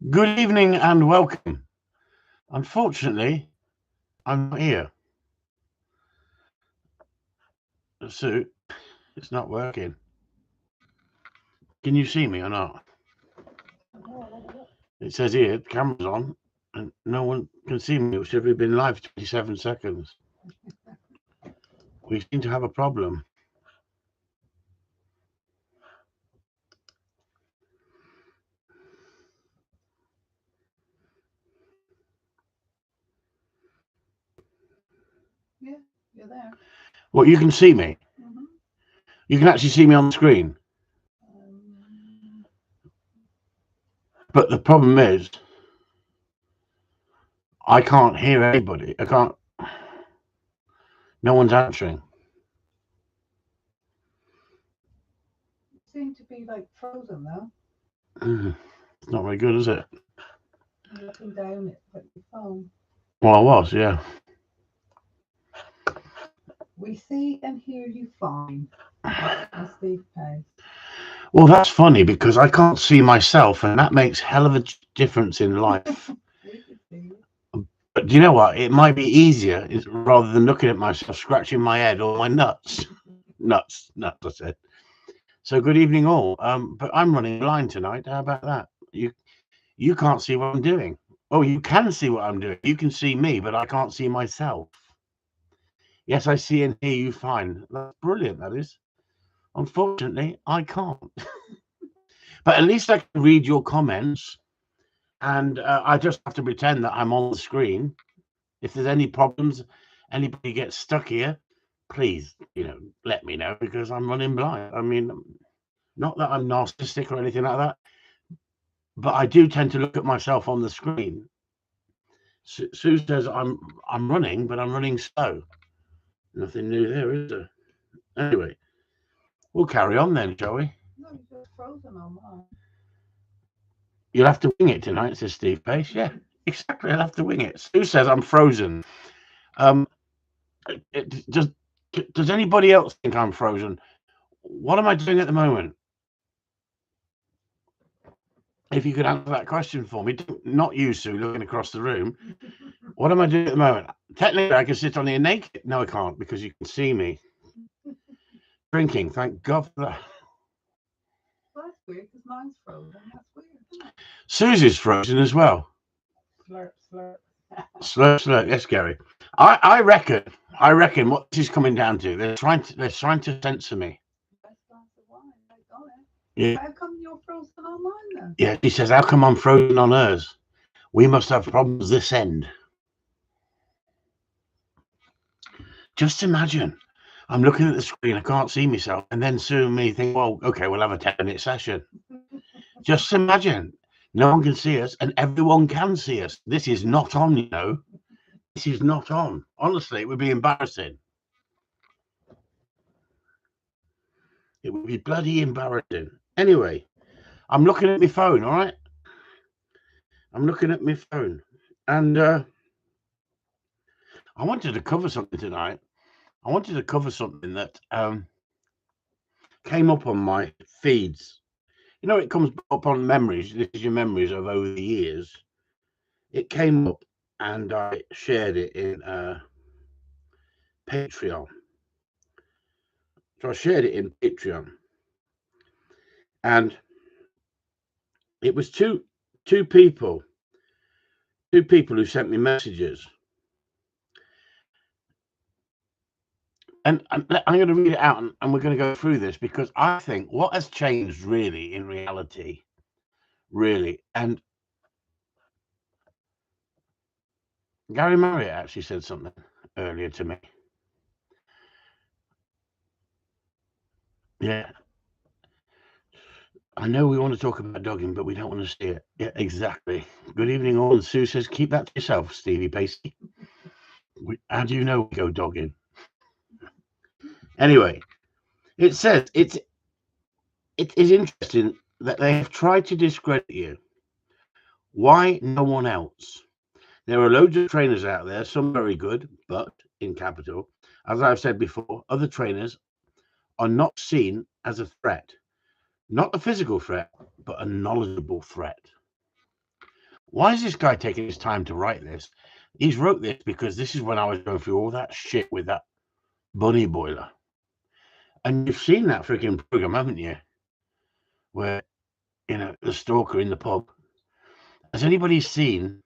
Good evening and welcome. Unfortunately, I'm not here. So it's not working. Can you see me or not? It says here, the camera's on, and no one can see me. It should have been live 27 seconds. We seem to have a problem. Yeah, you're there. Well, you can see me. You can actually see me on the screen. Um, But the problem is, I can't hear anybody. I can't. No one's answering. you seem to be like frozen though. It's not very good, is it? You're looking down at your phone. Well, I was, yeah. We see and hear you fine. That's Steve Pace. Well, that's funny because I can't see myself, and that makes hell of a difference in life. We can see you. But do you know what? It might be easier rather than looking at myself, scratching my head or my nuts. Nuts, I said. So good evening all. But I'm running blind tonight. How about that? You can't see what I'm doing. Oh, you can see what I'm doing. You can see me, but I can't see myself. Yes, I see and hear you fine. That's brilliant, that is. Unfortunately, I can't. But at least I can read your comments, and I just have to pretend that I'm on the screen. If there's any problems, anybody gets stuck here, please, let me know because I'm running blind. I mean, not that I'm narcissistic or anything like that, but I do tend to look at myself on the screen. Sue says I'm running, but I'm running slow. Nothing new there, is there? Anyway, we'll carry on then, shall we? No, you're just frozen on mine. You'll have to wing it tonight, says Steve Pace. Yeah, exactly. I'll have to wing it. Sue says I'm frozen. Um, does anybody else think I'm frozen? What am I doing at the moment? If you could answer that question for me, not you, Sue, looking across the room. What am I doing at the moment? Technically, I can sit on here naked. No, I can't because you can see me drinking. Thank God for that. Well, that's weird because mine's frozen. That's weird, isn't it? Susie's frozen as well. Slurp, slurp. Slurp, slurp. Yes, Gary. I reckon what this is coming down to. They're trying to censor me. Best glass of wine. I got it. Yeah. How come you're frozen on mine then? Yeah. She says, "How come I'm frozen on hers? We must have problems this end." Just imagine. I'm looking at the screen, I can't see myself, and then soon me think, well, okay, we'll have a 10-minute session. Just imagine. No one can see us, and everyone can see us. This is not on, This is not on. Honestly, it would be embarrassing. It would be bloody embarrassing. Anyway, I'm looking at my phone, all right? I'm looking at my phone. And I wanted to cover something tonight. I wanted to cover something that came up on my feeds. It comes up on memories. This is your memories of over the years. It came up and I shared it in Patreon. So I shared it in Patreon. And it was two people who sent me messages. And I'm going to read it out and we're going to go through this because I think what has changed really in reality, and Gary Marriott actually said something earlier to me. Yeah. I know we want to talk about dogging, but we don't want to see it. Yeah, exactly. Good evening, all. And Sue says, keep that to yourself, Stevie Pacey. How do you know we go dogging? Anyway, it says it is interesting that they have tried to discredit you. Why no one else? There are loads of trainers out there, some very good, but in capital, as I've said before, other trainers are not seen as a threat. Not a physical threat, but a knowledgeable threat. Why is this guy taking his time to write this? He's wrote this because this is when I was going through all that shit with that bunny boiler. And you've seen that freaking program, haven't you? Where, you know, the stalker in the pub. Has anybody seen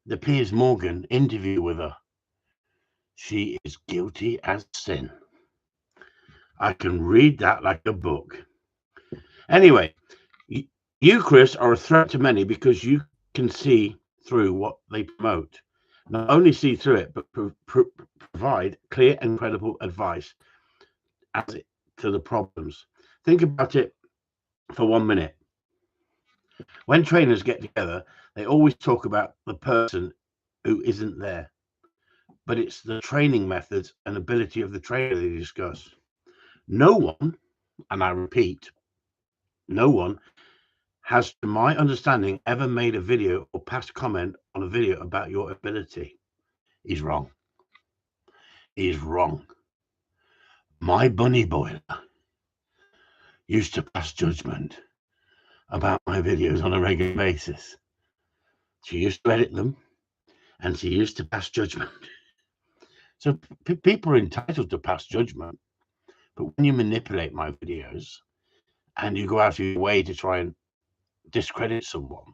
the Piers Morgan interview with her? She is guilty as sin. I can read that like a book. Anyway, you, Chris, are a threat to many because you can see through what they promote. Not only see through it, but provide clear and credible advice as to the problems. Think about it for 1 minute. When trainers get together, they always talk about the person who isn't there, but it's the training methods and ability of the trainer they discuss. No one, and I repeat, no one has, to my understanding, ever made a video or passed comment on a video about your ability. He's wrong. He's wrong. My bunny boiler used to pass judgment about my videos on a regular basis. She used to edit them, and she used to pass judgment. So people are entitled to pass judgment, but when you manipulate my videos and you go out of your way to try and discredit someone,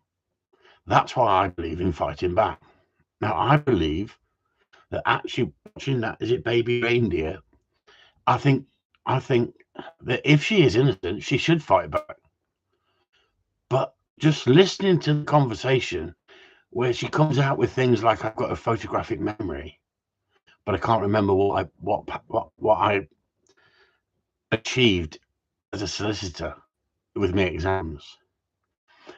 that's why I believe in fighting back. Now, I believe that actually watching that, is it Baby Reindeer? I think that if she is innocent, she should fight back. But just listening to the conversation where she comes out with things like, I've got a photographic memory, but I can't remember what I achieved as a solicitor with my exams.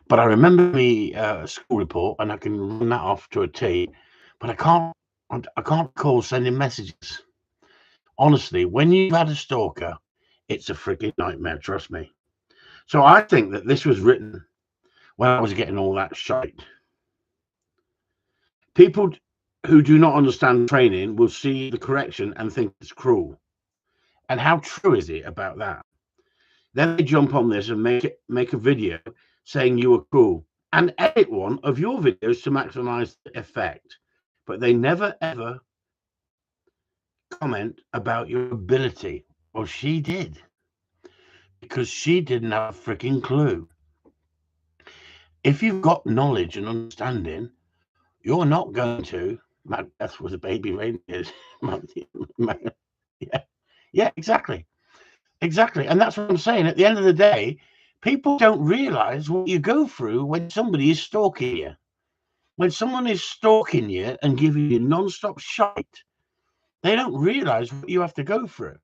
But I remember me school report, and I can run that off to a T. But I can't recall sending messages. Honestly, when you've had a stalker, it's a freaking nightmare. Trust me. So I think that this was written when I was getting all that shite. People who do not understand training will see the correction and think it's cruel. And how true is it about that? Then they jump on this and make a video saying you were cruel and edit one of your videos to maximize the effect. But they never ever comment about your ability. Well, she did, because she didn't have a freaking clue. If you've got knowledge and understanding, you're not going to. Macbeth was a baby reindeer. Yeah, exactly. And that's what I'm saying. At the end of the day, people don't realize what you go through when somebody is stalking you. When someone is stalking you and giving you non-stop shite, they don't realize what you have to go through.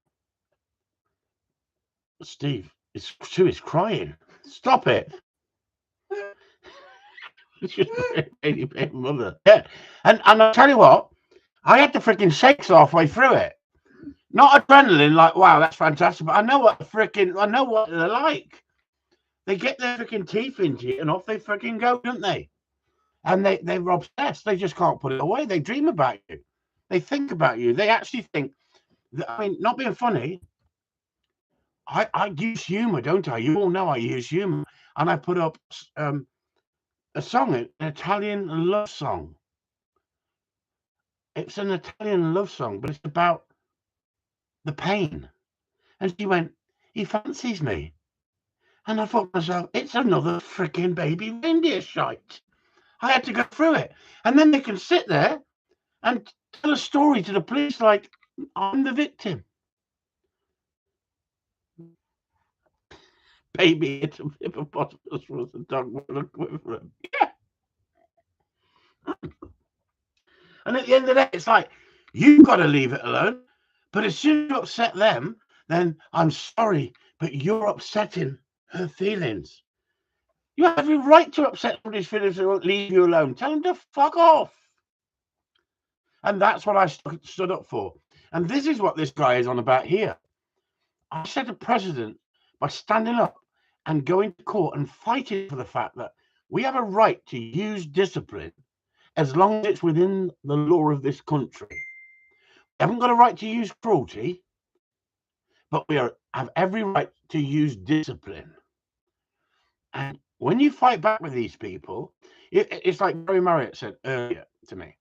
Steve, Sue is crying. Stop it. She's a mother. Yeah. And I'll tell you what, I had the freaking shakes halfway through it. Not adrenaline, like, wow, that's fantastic. But I know what they're like. They get their freaking teeth into you and off they freaking go, don't they? And they're obsessed. They just can't put it away. They dream about you. They think about you. They actually think that, I mean, not being funny, I use humor, don't I? You all know I use humor. And I put up a song, an Italian love song. It's an Italian love song, but it's about the pain. And she went, he fancies me. And I thought to myself, it's another freaking baby reindeer shite. I had to go through it. And then they can sit there and tell a story to the police like, I'm the victim. Baby, it's a hippopotamus was a dog with a quiver. Yeah. And at the end of the day, it's like, you've got to leave it alone. But as soon as you upset them, then I'm sorry, but you're upsetting her feelings. You have every right to upset somebody's feelings who won't leave you alone. Tell them to fuck off. And that's what I stood up for. And this is what this guy is on about here. I set a precedent by standing up and going to court and fighting for the fact that we have a right to use discipline as long as it's within the law of this country. We haven't got a right to use cruelty, but we have every right to use discipline. And when you fight back with these people, it's like Gary Marriott said earlier to me.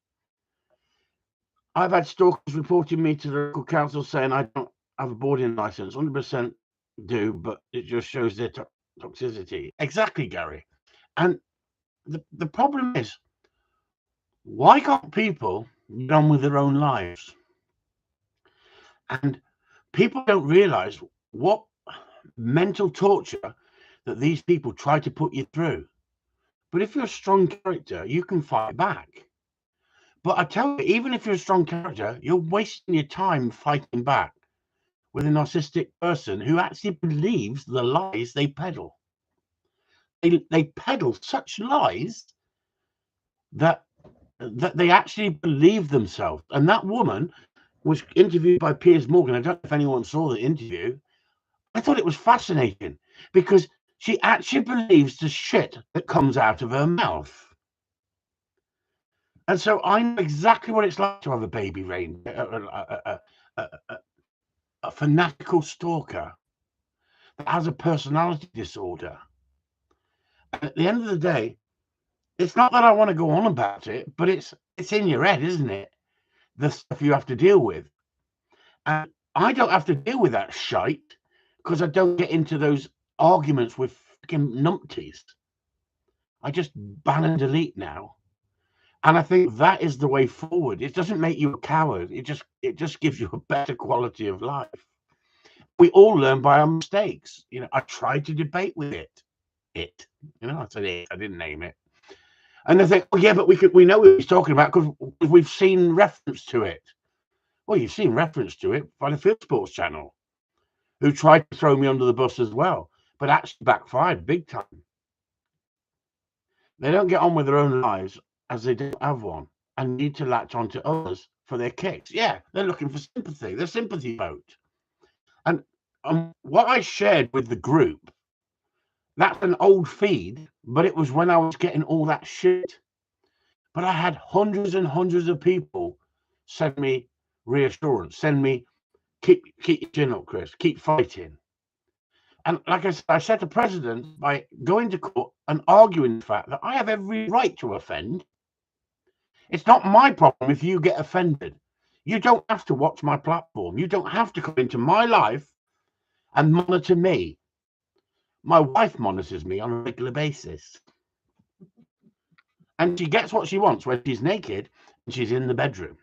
I've had stalkers reporting me to the local council saying I don't have a boarding license. 100% do, but it just shows their toxicity. Exactly, Gary. And the problem is, why can't people get on with their own lives? And people don't realize what mental torture that these people try to put you through. But if you're a strong character, you can fight back. But I tell you, even if you're a strong character, you're wasting your time fighting back with a narcissistic person who actually believes the lies they peddle. They peddle such lies that they actually believe themselves. And that woman was interviewed by Piers Morgan. I don't know if anyone saw the interview. I thought it was fascinating because she actually believes the shit that comes out of her mouth. And so I know exactly what it's like to have a baby rain, a fanatical stalker that has a personality disorder. And at the end of the day, it's not that I want to go on about it, but it's in your head, isn't it? The stuff you have to deal with. And I don't have to deal with that shite because I don't get into those arguments with fucking numpties. I just ban and delete now. And I think that is the way forward. It doesn't make you a coward. It just gives you a better quality of life. We all learn by our mistakes. I tried to debate with it. I said it. I didn't name it. And they think, oh yeah, but we know what he's talking about because we've seen reference to it. Well, you've seen reference to it by the Field Sports Channel, who tried to throw me under the bus as well, but actually backfired big time. They don't get on with their own lives as they don't have one and need to latch onto others for their kicks. Yeah, they're looking for sympathy. They're sympathy boat. And what I shared with the group, that's an old feed, but it was when I was getting all that shit. But I had hundreds and hundreds of people send me reassurance, send me, keep your chin up, Chris, keep fighting. And like I said to President, by going to court and arguing the fact that I have every right to offend, it's not my problem if you get offended. You don't have to watch my platform. You don't have to come into my life and monitor me. My wife monitors me on a regular basis. And she gets what she wants when she's naked and she's in the bedroom.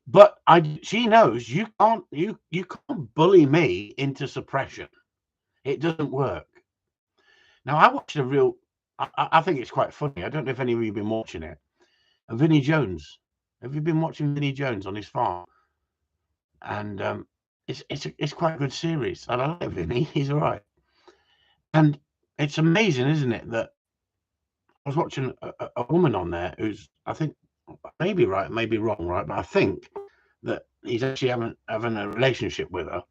But she knows you can't bully me into suppression. It doesn't work. Now, I watched I think it's quite funny. I don't know if any of you have been watching it. Vinnie Jones. Have you been watching Vinnie Jones on his farm? And it's quite a good series. And I like Vinnie. He's all right. And it's amazing, isn't it, that I was watching a woman on there who's, I think, maybe right, maybe wrong, right? But I think that he's actually having a relationship with her.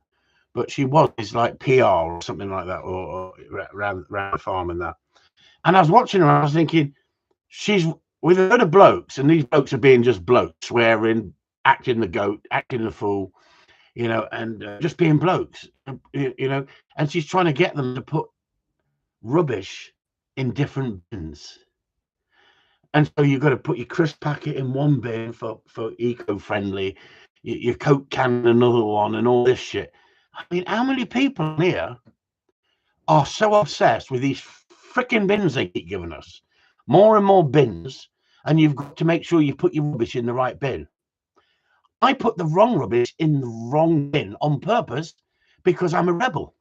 But she was like PR or something like that, or around the farm and that. And I was watching her, and I was thinking, she's with a load of blokes, and these blokes are being just blokes, swearing, acting the goat, acting the fool, and just being blokes, and she's trying to get them to put rubbish in different bins. And so you've got to put your crisp packet in one bin for eco-friendly, your Coke can in another one, and all this shit. I mean, how many people here are so obsessed with these freaking bins they keep giving us? More and more bins, and you've got to make sure you put your rubbish in the right bin. I put the wrong rubbish in the wrong bin on purpose because I'm a rebel.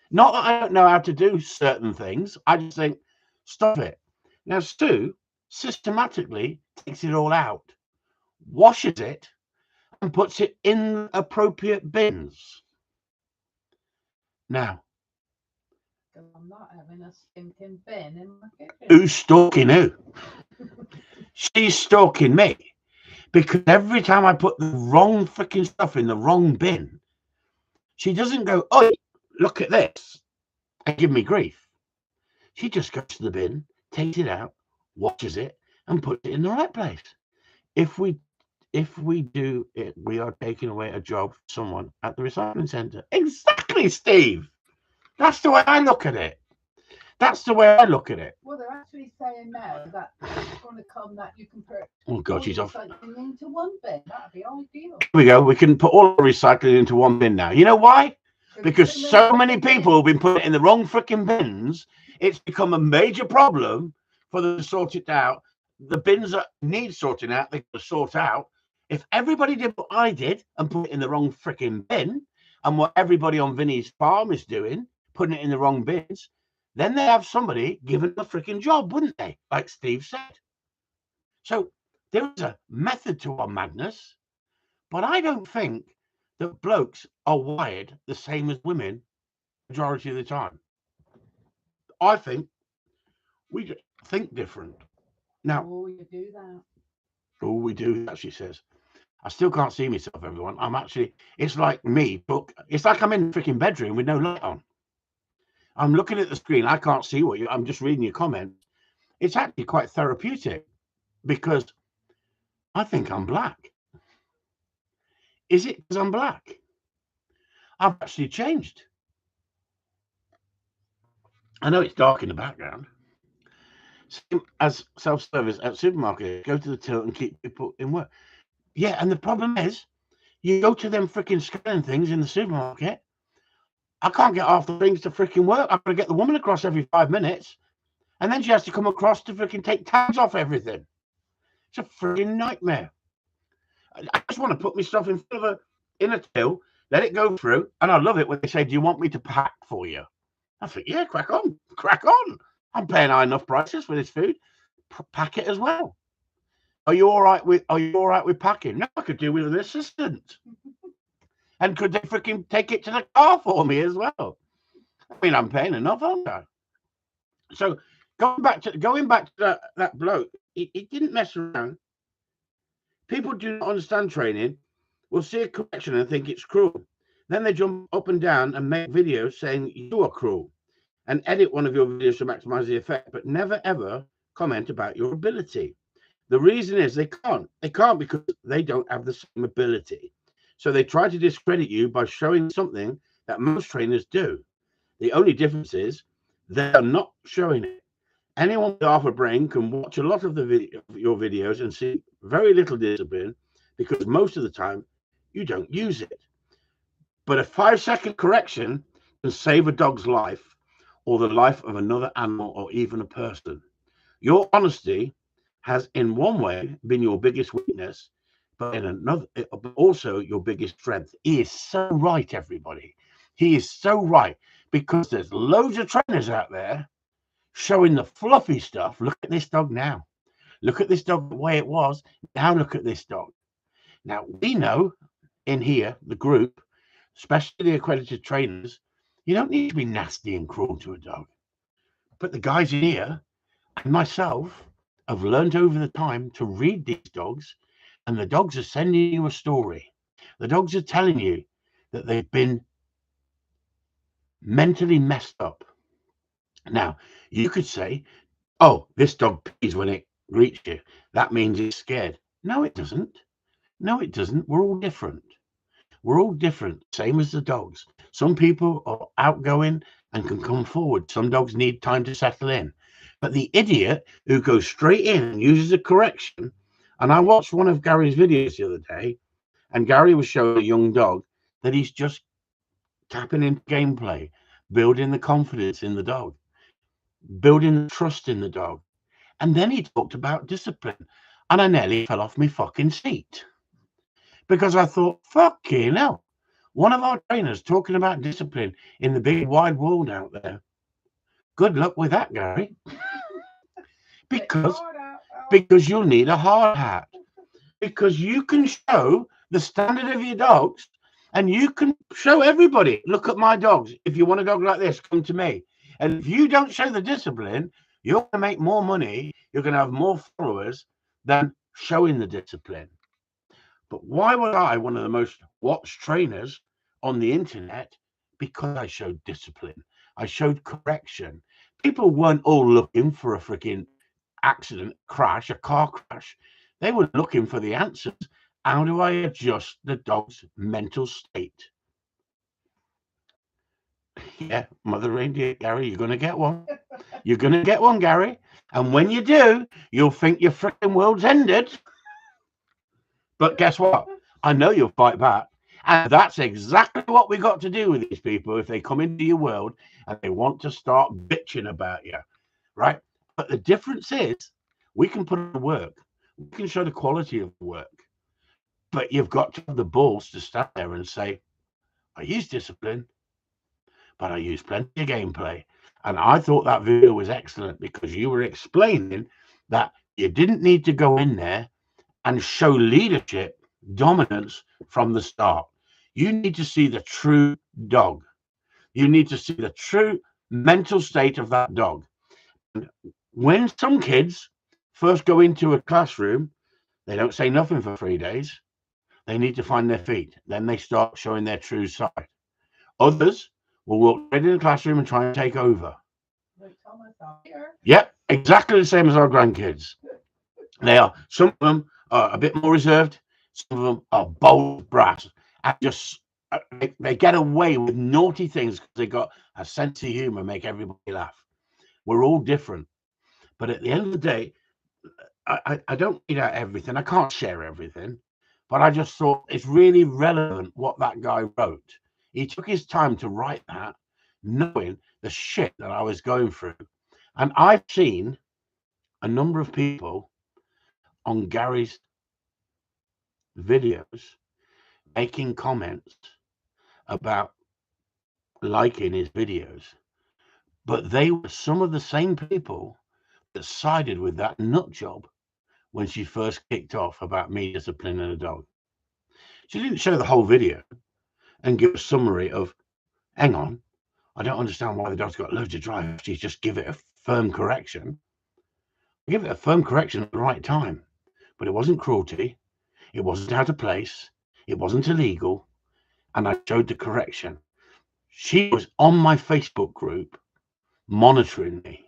Not that I don't know how to do certain things. I just think, stop it. Now, Stu systematically takes it all out, washes it, and puts it in appropriate bins. Now, I'm not having a stinking bin in my kitchen. Who's stalking who? She's stalking me because every time I put the wrong freaking stuff in the wrong bin, she doesn't go, oh, look at this, and give me grief. She just goes to the bin, takes it out, washes it, and puts it in the right place. If we do it, we are taking away a job from someone at the recycling centre. Exactly, Steve. That's the way I look at it. That's the way I look at it. Well, they're actually saying now that it's going to come that you can put Oh God, all she's the off. recycling into one bin. That'd be ideal. Here we go. We can put all our recycling into one bin now. You know why? Because so many people have been putting it in the wrong freaking bins. It's become a major problem for them to sort it out. The bins that need sorting out, they've got to sort out. If everybody did what I did and put it in the wrong freaking bin, and what everybody on Vinny's farm is doing, putting it in the wrong bins, then they have somebody giving them a freaking job, wouldn't they? Like Steve said. So there is a method to our madness, but I don't think that blokes are wired the same as women majority of the time. I think we just think different. Now, Oh, you do that. oh, we do that, she says. I still can't see myself, everyone. I'm actually, it's like me, but it's like I'm in the freaking bedroom with no light on. I'm looking at the screen. I can't see what I'm just reading your comments. It's actually quite therapeutic because I think I'm black. Is it because I'm black? I've actually changed. I know it's dark in the background. Same as self-service at supermarket, go to the till and keep people in work. Yeah, and the problem is, you go to them freaking scanning things in the supermarket. I can't get half the things to freaking work. I've got to get the woman across every 5 minutes, and then she has to come across to freaking take tags off everything. It's a freaking nightmare. I just want to put my stuff in front of in a till, let it go through, and I love it when they say, "Do you want me to pack for you?" I think, yeah, crack on, crack on. I'm paying high enough prices for this food. Pack it as well. Are you all right with packing? No, I could do with an assistant. And could they freaking take it to the car for me as well? I mean, I'm paying enough, aren't I? So going back to that bloke, he didn't mess around. People do not understand training, will see a correction and think it's cruel. Then they jump up and down and make videos saying you are cruel and edit one of your videos to maximize the effect, but never ever comment about your ability. The reason is they can't. They can't because they don't have the same ability. So they try to discredit you by showing something that most trainers do. The only difference is they are not showing it. Anyone with half a brain can watch a lot of your videos and see very little discipline because most of the time you don't use it. But a 5-second correction can save a dog's life or the life of another animal or even a person. Your honesty has in one way been your biggest weakness, but in another, also your biggest strength. He is so right, everybody. He is so right because there's loads of trainers out there showing the fluffy stuff. Look at this dog now. Look at this dog the way it was. Now look at this dog. Now we know in here, the group, especially the accredited trainers, you don't need to be nasty and cruel to a dog. But the guys in here and myself have learned over the time to read these dogs, and the dogs are sending you a story. The dogs are telling you that they've been mentally messed up. Now, you could say, oh, this dog pees when it greets you. That means it's scared. No, it doesn't. No, it doesn't. We're all different. We're all different, same as the dogs. Some people are outgoing and can come forward. Some dogs need time to settle in. But the idiot who goes straight in and uses a correction, and I watched one of Gary's videos the other day, and Gary was showing a young dog that he's just tapping into gameplay, building the confidence in the dog, building the trust in the dog. And then he talked about discipline, and I nearly fell off my fucking seat. Because I thought, fucking hell, one of our trainers talking about discipline in the big wide world out there. Good luck with that, Gary. because you'll need a hard hat. Because you can show the standard of your dogs and you can show everybody, look at my dogs. If you want a dog like this, come to me. And if you don't show the discipline, you're going to make more money. You're going to have more followers than showing the discipline. But why was I one of the most watched trainers on the internet? Because I showed discipline. I showed correction. People weren't all looking for a freaking accident, crash, a car crash. They were looking for the answers. How do I adjust the dog's mental state? Yeah, mother reindeer, Gary, you're going to get one. You're going to get one, Gary. And when you do, you'll think your freaking world's ended. But guess what? I know you'll fight back. And that's exactly what we got to do with these people if they come into your world and they want to start bitching about you, right? But the difference is we can put in the work. We can show the quality of the work. But you've got to have the balls to stand there and say, I use discipline, but I use plenty of gameplay. And I thought that video was excellent because you were explaining that you didn't need to go in there and show leadership, dominance from the start. You need to see the true dog. You need to see the true mental state of that dog. And when some kids first go into a classroom, they don't say nothing for 3 days. They need to find their feet. Then they start showing their true side. Others will walk right in the classroom and try and take over. Yep, exactly the same as our grandkids. They are. Some of them are a bit more reserved. Some of them are bold brass and just they get away with naughty things because they got a sense of humor, make everybody laugh. We're all different, but at the end of the day, I don't read out everything. I can't share everything, but I just thought it's really relevant what that guy wrote. He took his time to write that, knowing the shit that I was going through, and I've seen a number of people on Gary's videos making comments about liking his videos, but they were some of the same people that sided with that nut job when she first kicked off about me disciplining a dog. She didn't show the whole video and give a summary of, hang on, I don't understand why the dog's got loads of drive. She's just give it a firm correction. Give it a firm correction at the right time, but it wasn't cruelty. It wasn't out of place. It wasn't illegal. And I showed the correction. She was on my Facebook group monitoring me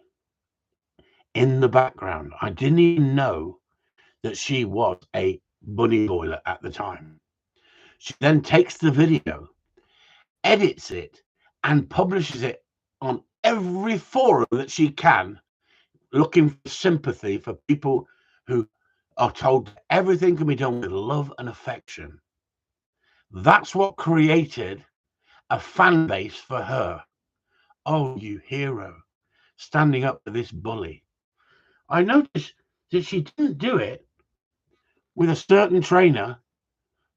in the background. I didn't even know that she was a bunny boiler at the time. She then takes the video, edits it, and publishes it on every forum that she can, looking for sympathy for people who are told everything can be done with love and affection. That's what created a fan base for her. Oh, you hero, standing up to this bully. I noticed that she didn't do it with a certain trainer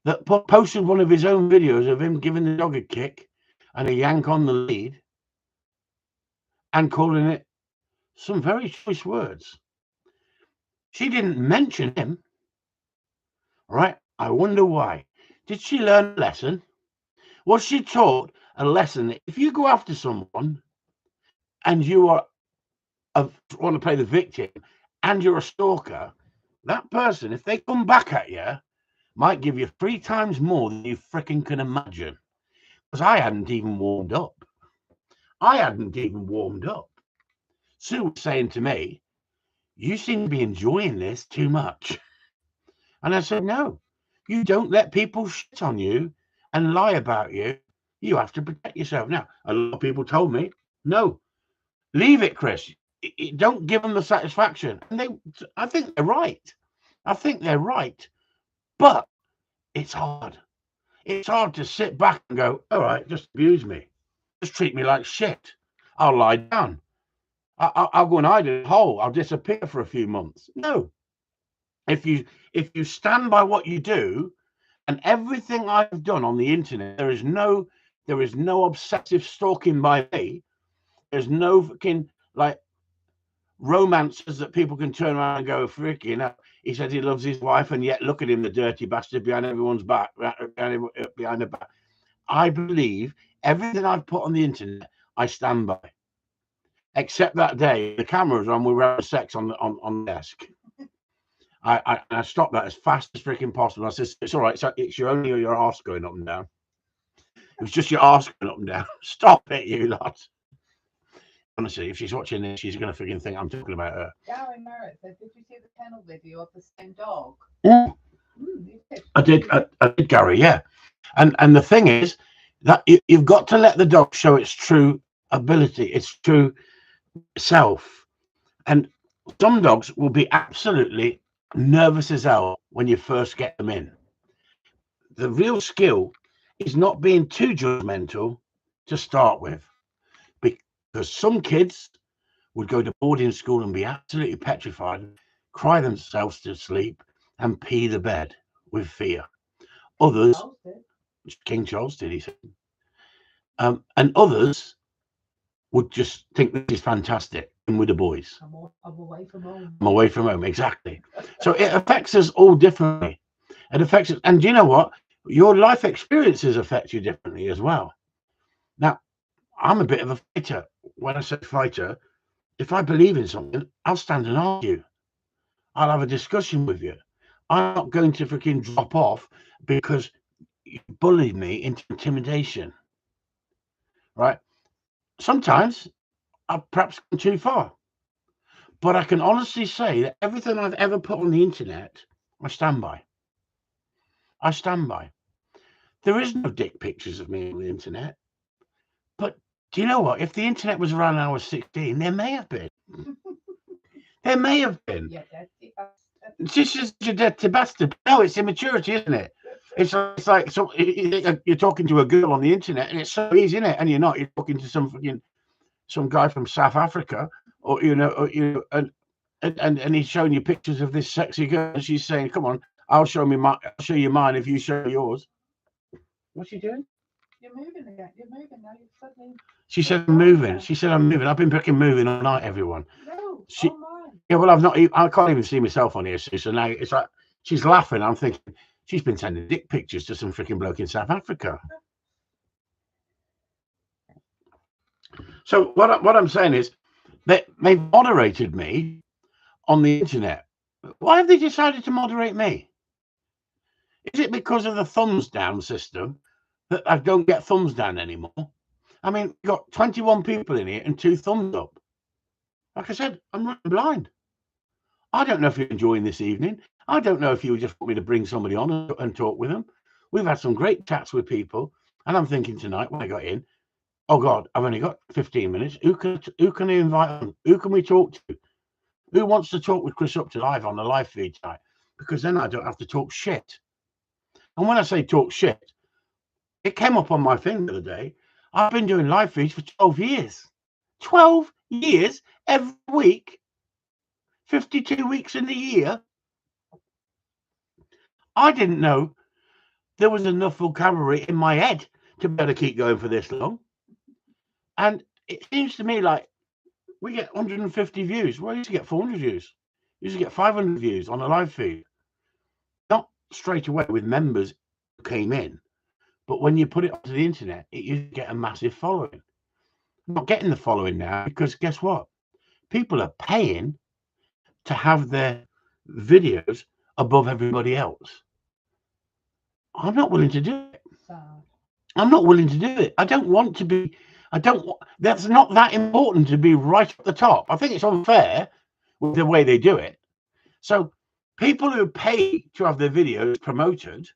that posted one of his own videos of him giving the dog a kick and a yank on the lead and calling it some very choice words. She didn't mention him, right? I wonder why. Did she learn a lesson? Was she taught a lesson that if you go after someone and you want to play the victim and you're a stalker, that person, if they come back at you, might give you 3 times more than you freaking can imagine. Because I hadn't even warmed up. Sue was saying to me, you seem to be enjoying this too much. And I said, no, you don't let people shit on you and lie about you. You have to protect yourself. Now, a lot of people told me, no, leave it, Chris. Don't give them the satisfaction. And I think they're right. But it's hard. It's hard to sit back and go, all right, just abuse me. Just treat me like shit. I'll lie down. I'll go and hide in a hole. I'll disappear for a few months. No. If you stand by what you do, and everything I've done on the internet, there is no obsessive stalking by me. There's no fucking like romances that people can turn around and go, freaking hell. He says he loves his wife, and yet look at him, the dirty bastard behind everyone's back, behind the back. I believe everything I've put on the internet, I stand by. Except that day, the camera was on, we were having sex on the desk. I stopped that as fast as freaking possible. I said, it's all right, so it's only your arse going up and down. It was just your arse going up and down. Stop it, you lot. Honestly, if she's watching this, she's going to freaking think I'm talking about her. Gary Merritt said, did you see the kennel video of the same dog? I did, Gary, yeah. And the thing is, That you've got to let the dog show its true ability, its true self. And some dogs will be absolutely nervous as hell when you first get them in. The real skill is not being too judgmental to start with, because some kids would go to boarding school and be absolutely petrified, cry themselves to sleep, and pee the bed with fear. Others, King Charles did, he said, and others would just think this is fantastic. And with the boys, I'm away from home. I'm away from home, exactly. So it affects us all differently. It affects us, and do you know what? Your life experiences affect you differently as well. Now, I'm a bit of a fighter. When I say fighter, if I believe in something, I'll stand and argue. I'll have a discussion with you. I'm not going to freaking drop off because you bullied me into intimidation, right? Sometimes I've perhaps gone too far, but I can honestly say that everything I've ever put on the internet, I stand by. I stand by. There is no dick pictures of me on the internet, but do you know what? If the internet was around when I was 16, there may have been. There may have been. Yeah, It's just a dirty bastard. No, it's immaturity, isn't it? It's like so you're talking to a girl on the internet, and it's so easy, isn't it? And you're not. You're talking to some guy from South Africa, or and he's showing you pictures of this sexy girl, and she's saying, "Come on, I'll show you mine if you show yours." What's she doing? You're moving again. You're moving now. You're suddenly. She said, "I'm moving." She said, "I'm moving." I've been freaking moving all night, everyone. No, Yeah, well, I've not. I can't even see myself on here, so now it's like she's laughing. I'm thinking she's been sending dick pictures to some freaking bloke in South Africa. So what I'm saying is they've moderated me on the internet. Why have they decided to moderate me? Is it because of the thumbs down system that I don't get thumbs down anymore? I mean, you've got 21 people in here and 2 thumbs up. Like I said, I'm running blind. I don't know if you're enjoying this evening. I don't know if you just want me to bring somebody on and talk with them. We've had some great chats with people, and I'm thinking tonight when I got in, oh God, I've only got 15 minutes. Who can I invite on? Who can we talk to? Who wants to talk with Chris Upton live on the live feed tonight? Because then I don't have to talk shit. And when I say talk shit, it came up on my thing the other day. I've been doing live feeds for 12 years. 12 years every week. 52 weeks in the year. I didn't know there was enough vocabulary in my head to be able to keep going for this long. And it seems to me like we get 150 views. Well, I used to get 400 views. I used to get 500 views on a live feed. Not straight away with members who came in, but when you put it onto the internet, it used to get a massive following. I'm not getting the following now because guess what? People are paying to have their videos above everybody else. I'm not willing to do it. I'm not willing to do it. I don't want to be. That's not that important to be right at the top. I think it's unfair with the way they do it. So people who pay to have their videos promoted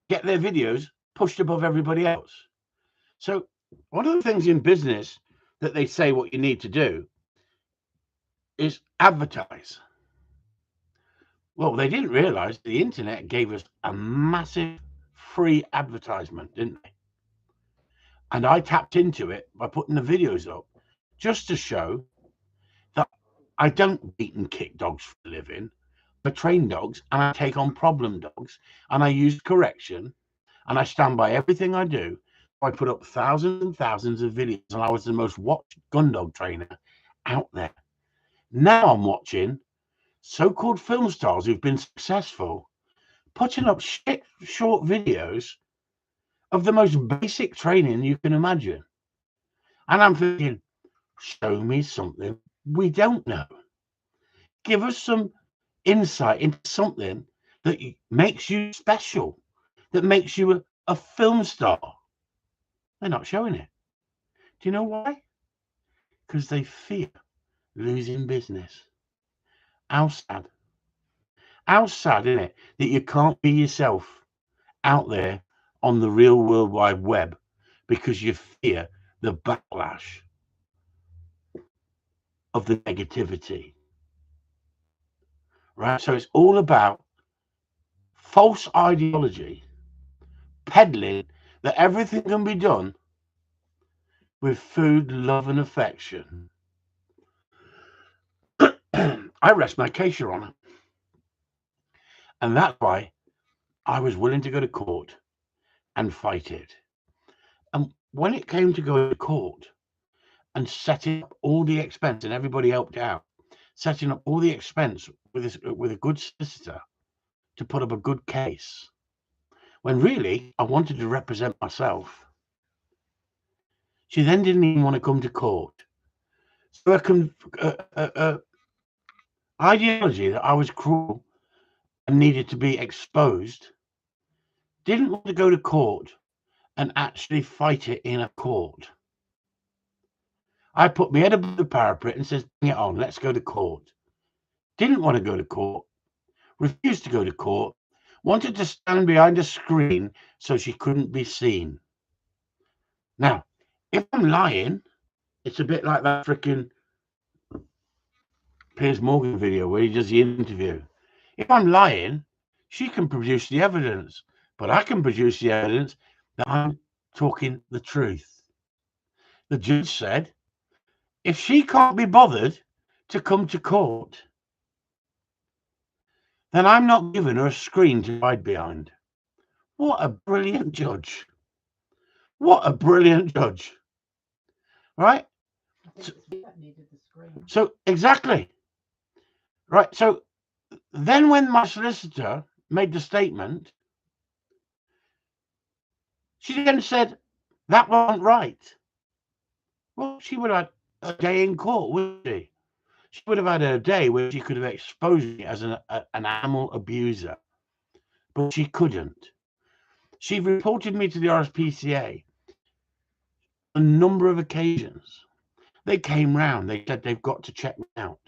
get their videos pushed above everybody else. So one of the things in business that they say what you need to do is advertise. Well, they didn't realize the internet gave us a massive free advertisement, didn't they? And I tapped into it by putting the videos up just to show that I don't beat and kick dogs for a living. I train dogs and I take on problem dogs and I use correction and I stand by everything I do. I put up thousands and thousands of videos and I was the most watched gun dog trainer out there. Now I'm watching so-called film stars who've been successful putting up shit short videos of the most basic training you can imagine. And I'm thinking, show me something we don't know. Give us some insight into something that makes you special, that makes you a film star. They're not showing it. Do you know why? Because they fear losing business. How sad. How sad, isn't it, that you can't be yourself out there on the real World Wide Web because you fear the backlash of the negativity. Right? So it's all about false ideology, peddling that everything can be done with food, love, and affection. I rest my case, Your Honour. And that's why I was willing to go to court and fight it. And when it came to going to court and setting up all the expense, and everybody helped out, setting up all the expense with a good solicitor to put up a good case, when really I wanted to represent myself, she then didn't even want to come to court. So ideology that I was cruel and needed to be exposed didn't want to go to court and actually fight it in a court. I put my head above the parapet and says, bring it on, let's go to court. Didn't want to go to court, refused to go to court, wanted to stand behind a screen so she couldn't be seen. Now, if I'm lying, it's a bit like that freaking Piers Morgan video where he does the interview. If I'm lying, she can produce the evidence, but I can produce the evidence that I'm talking the truth. The judge said, if she can't be bothered to come to court, then I'm not giving her a screen to hide behind. What a brilliant judge. What a brilliant judge. Right? So exactly. Right. So then when my solicitor made the statement, she then said that wasn't right. Well, she would have had a day in court, wouldn't she? She would have had a day where she could have exposed me as an animal abuser. But she couldn't. She reported me to the RSPCA on a number of occasions. They came round. They said they've got to check me out.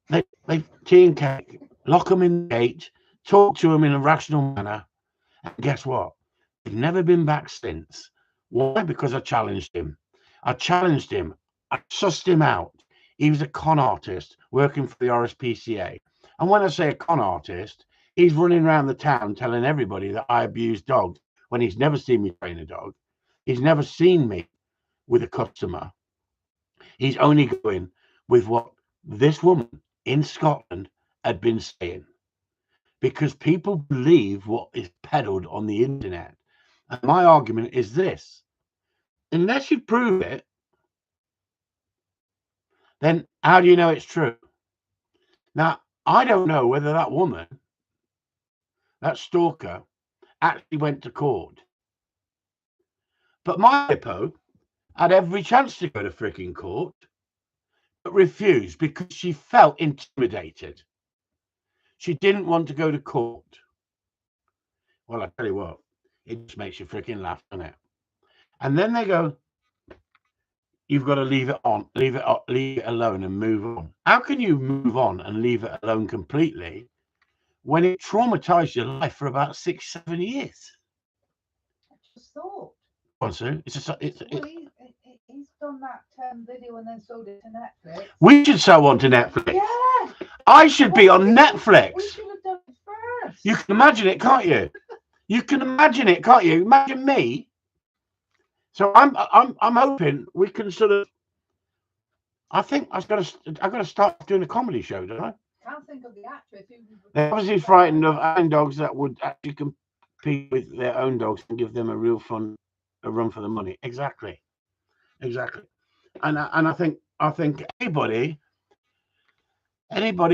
They tea and cake, lock them in the gate, talk to them in a rational manner. And guess what? They've never been back since. Why? Because I challenged him. I sussed him out. He was a con artist working for the RSPCA. And when I say a con artist, he's running around the town telling everybody that I abuse dogs when he's never seen me train a dog. He's never seen me with a customer. He's only going with what this woman in Scotland had been saying. Because people believe what is peddled on the internet. And my argument is this. Unless you prove it, then how do you know it's true? Now, I don't know whether that woman, that stalker, actually went to court. But my hippo had every chance to go to freaking court, but refused because she felt intimidated. She didn't want to go to court. Well, I tell you what, it just makes you freaking laugh, doesn't it? And then they go, you've got to leave it alone and move on. How can you move on and leave it alone completely when it traumatized your life for about 6-7 years? I just thought. Well, Sue, he's done that video and then sold it to Netflix. We should sell one to Netflix. Yeah. I should be on Netflix. We should have done it first. You can imagine it, can't you? You can imagine it, can't you? Imagine me. So I'm hoping we can sort of. I think I've got to start doing a comedy show, don't I? Can't think of the actress. They're obviously frightened of having dogs that would actually compete with their own dogs and give them a real fun, a run for the money. Exactly. And I think anybody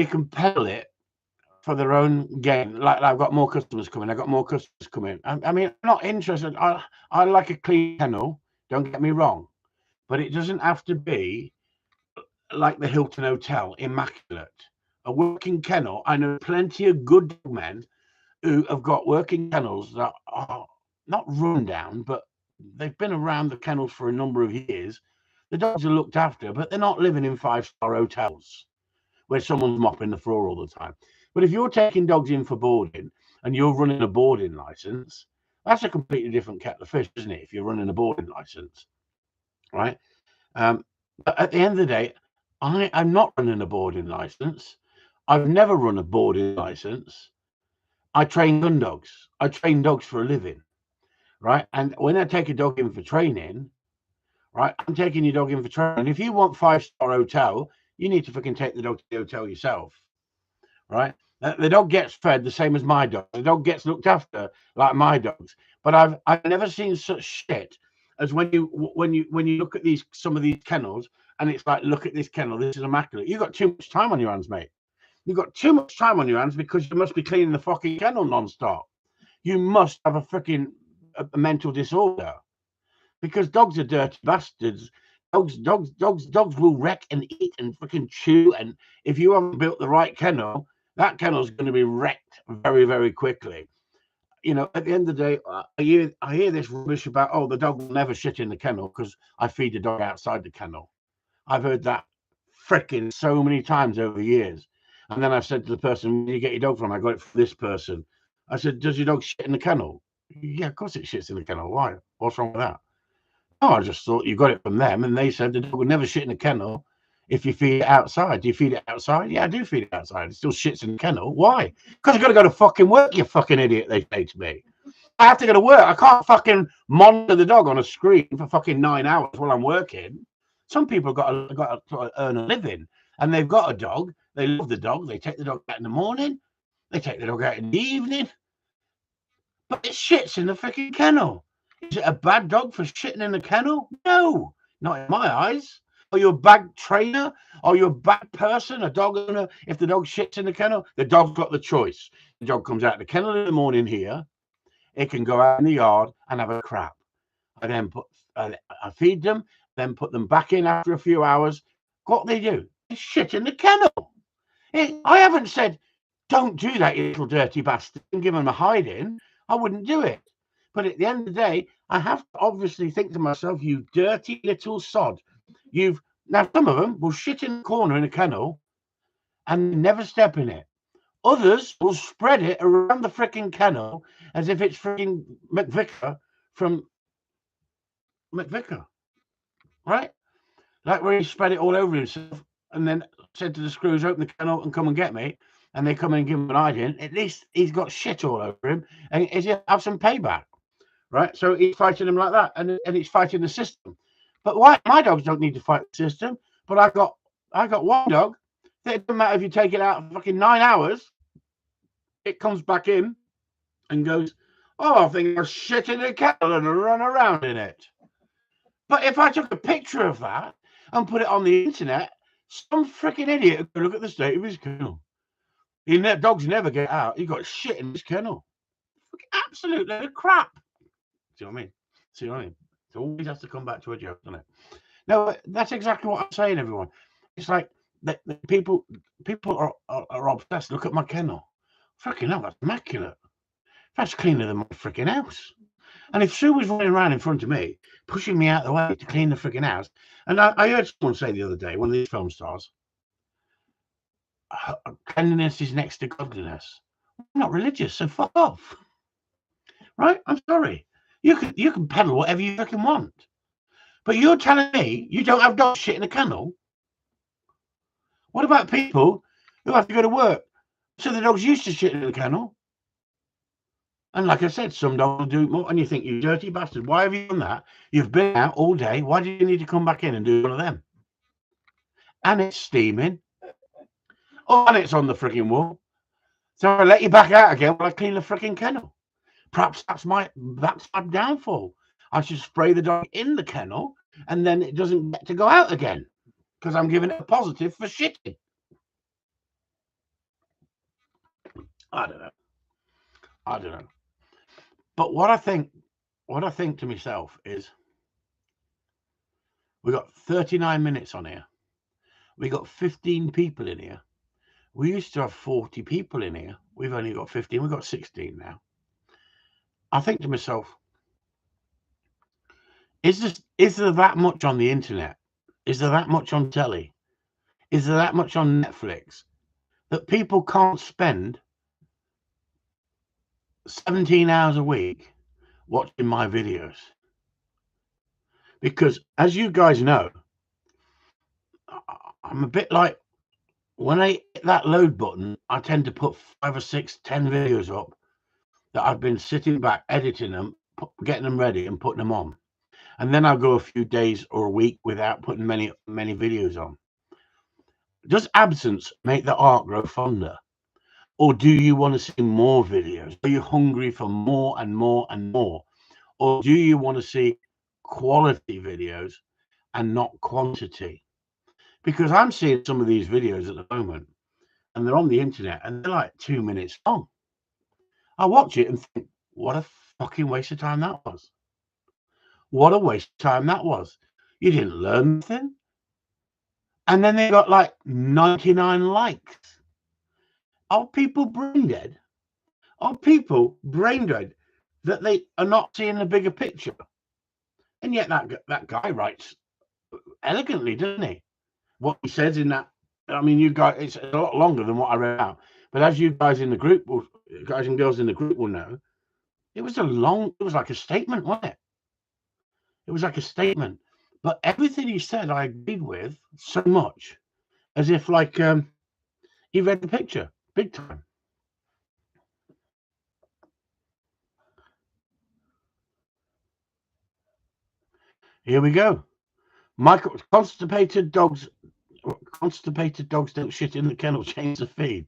can peddle it for their own gain. Like I've got more customers coming. I mean, I'm not interested. I like a clean kennel. Don't get me wrong, but it doesn't have to be like the Hilton Hotel, immaculate. A working kennel. I know plenty of good dog men who have got working kennels that are not run down, but they've been around the kennels for a number of years. The dogs are looked after, but they're not living in 5-star hotels where someone's mopping the floor all the time. But if you're taking dogs in for boarding and you're running a boarding license, That's a completely different kettle of fish, isn't it? If you're running a boarding license, right? But at the end of the day, I'm not running a boarding license. I've never run a boarding license. I train gun dogs. I train dogs for a living, right? And when I take a dog in for training, right, I'm taking your dog in for training. And if you want 5-star hotel, you need to fucking take the dog to the hotel yourself, right? The dog gets fed the same as my dog. The dog gets looked after like my dogs. But I've never seen such shit as when you look at some of these kennels, and it's like, look at this kennel, this is immaculate. You've got too much time on your hands, mate. You've got too much time on your hands because you must be cleaning the fucking kennel non-stop. You must have a freaking mental disorder, because dogs are dirty bastards. Dogs will wreck and eat and fucking chew. And if you haven't built the right kennel, that kennel's going to be wrecked very, very quickly. You know, at the end of the day, I hear this rubbish about, oh, the dog will never shit in the kennel because I feed the dog outside the kennel. I've heard that freaking so many times over the years. And then I've said to the person, where you get your dog from? I got it from this person. I said, does your dog shit in the kennel? Yeah, of course it shits in the kennel. Why? What's wrong with that? Oh, I just thought you got it from them. And they said the dog would never shit in the kennel if you feed it outside. Do you feed it outside? Yeah, I do feed it outside. It still shits in the kennel. Why? Because I've got to go to fucking work, you fucking idiot, they say to me. I have to go to work. I can't fucking monitor the dog on a screen for fucking 9 hours while I'm working. Some people got to earn a living, and they've got a dog. They love the dog. They take the dog out in the morning. They take the dog out in the evening. But it shits in the freaking kennel. Is it a bad dog for shitting in the kennel? No, not in my eyes. Are you a bad trainer? Are you a bad person, a dog owner? If the dog shits in the kennel, the dog's got the choice. The dog comes out of the kennel in the morning here. It can go out in the yard and have a crap. I then I feed them, then put them back in after a few hours. What they do? They shit in the kennel. I haven't said, don't do that, you little dirty bastard, and give them a hiding. I wouldn't do it. But at the end of the day, I have to obviously think to myself, you dirty little sod. Now, some of them will shit in the corner in a kennel and never step in it. Others will spread it around the freaking kennel as if it's freaking McVicker from McVicker, right? Like where he spread it all over himself and then said to the screws, open the kennel and come and get me. And they come in and give him an hiding. At least he's got shit all over him and he'll have some payback, right? So he's fighting him like that, and he's fighting the system. But why? My dogs don't need to fight the system. But I got one dog that it doesn't matter if you take it out for fucking 9 hours. It comes back in and goes, oh, I think I'll shit in a kettle and run around in it. But if I took a picture of that and put it on the internet, some freaking idiot would look at the state of his kennel. Dogs never get out. He got shit in his kennel. Absolutely crap. See what I mean? It always has to come back to a joke, doesn't it? No, that's exactly what I'm saying, everyone. It's like the people are obsessed. Look at my kennel. Fucking hell, that's immaculate. That's cleaner than my freaking house. And if Sue was running around in front of me, pushing me out of the way to clean the freaking house, and I heard someone say the other day, one of these film stars, cleanliness is next to godliness. I'm not religious, so fuck off. Right? I'm sorry. You can peddle whatever you fucking want. But you're telling me you don't have dog shit in a kennel? What about people who have to go to work so the dog's used to shit in the kennel? And like I said, some dogs will do it more. And you think, you dirty bastard, why have you done that? You've been out all day. Why do you need to come back in and do one of them? And it's steaming. Oh, and it's on the freaking wall. So I let you back out again while I clean the freaking kennel. Perhaps that's my downfall. I should spray the dog in the kennel and then it doesn't get to go out again because I'm giving it a positive for shitting. I don't know. But what I think to myself is, we got 39 minutes on here. We got 15 people in here. We used to have 40 people in here. We've only got 15. We've got 16 now. I think to myself, is there that much on the internet? Is there that much on telly? Is there that much on Netflix that people can't spend 17 hours a week watching my videos. Because as you guys know, I'm a bit like, when I hit that load button, I tend to put 5 or 6, 10 videos up that I've been sitting back, editing them, getting them ready and putting them on. And then I'll go a few days or a week without putting many videos on. Does absence make the art grow fonder? Or do you want to see more videos? Are you hungry for more and more and more? Or do you want to see quality videos and not quantity? Because I'm seeing some of these videos at the moment and they're on the internet and they're like 2 minutes long. I watch it and think, what a fucking waste of time that was. What a waste of time that was. You didn't learn nothing. And then they got like 99 likes. Are people brain dead? Are people brain dead that they are not seeing the bigger picture? And yet that guy writes elegantly, doesn't he? What he says in that, I mean, you guys, it's a lot longer than what I read out. But as you guys in the group, guys and girls in the group will know, it was like a statement, wasn't it? It was like a statement. But everything he said, I agreed with so much, as if like he read the picture big time. Here we go. Michael, constipated dogs don't shit in the kennel, change the feed.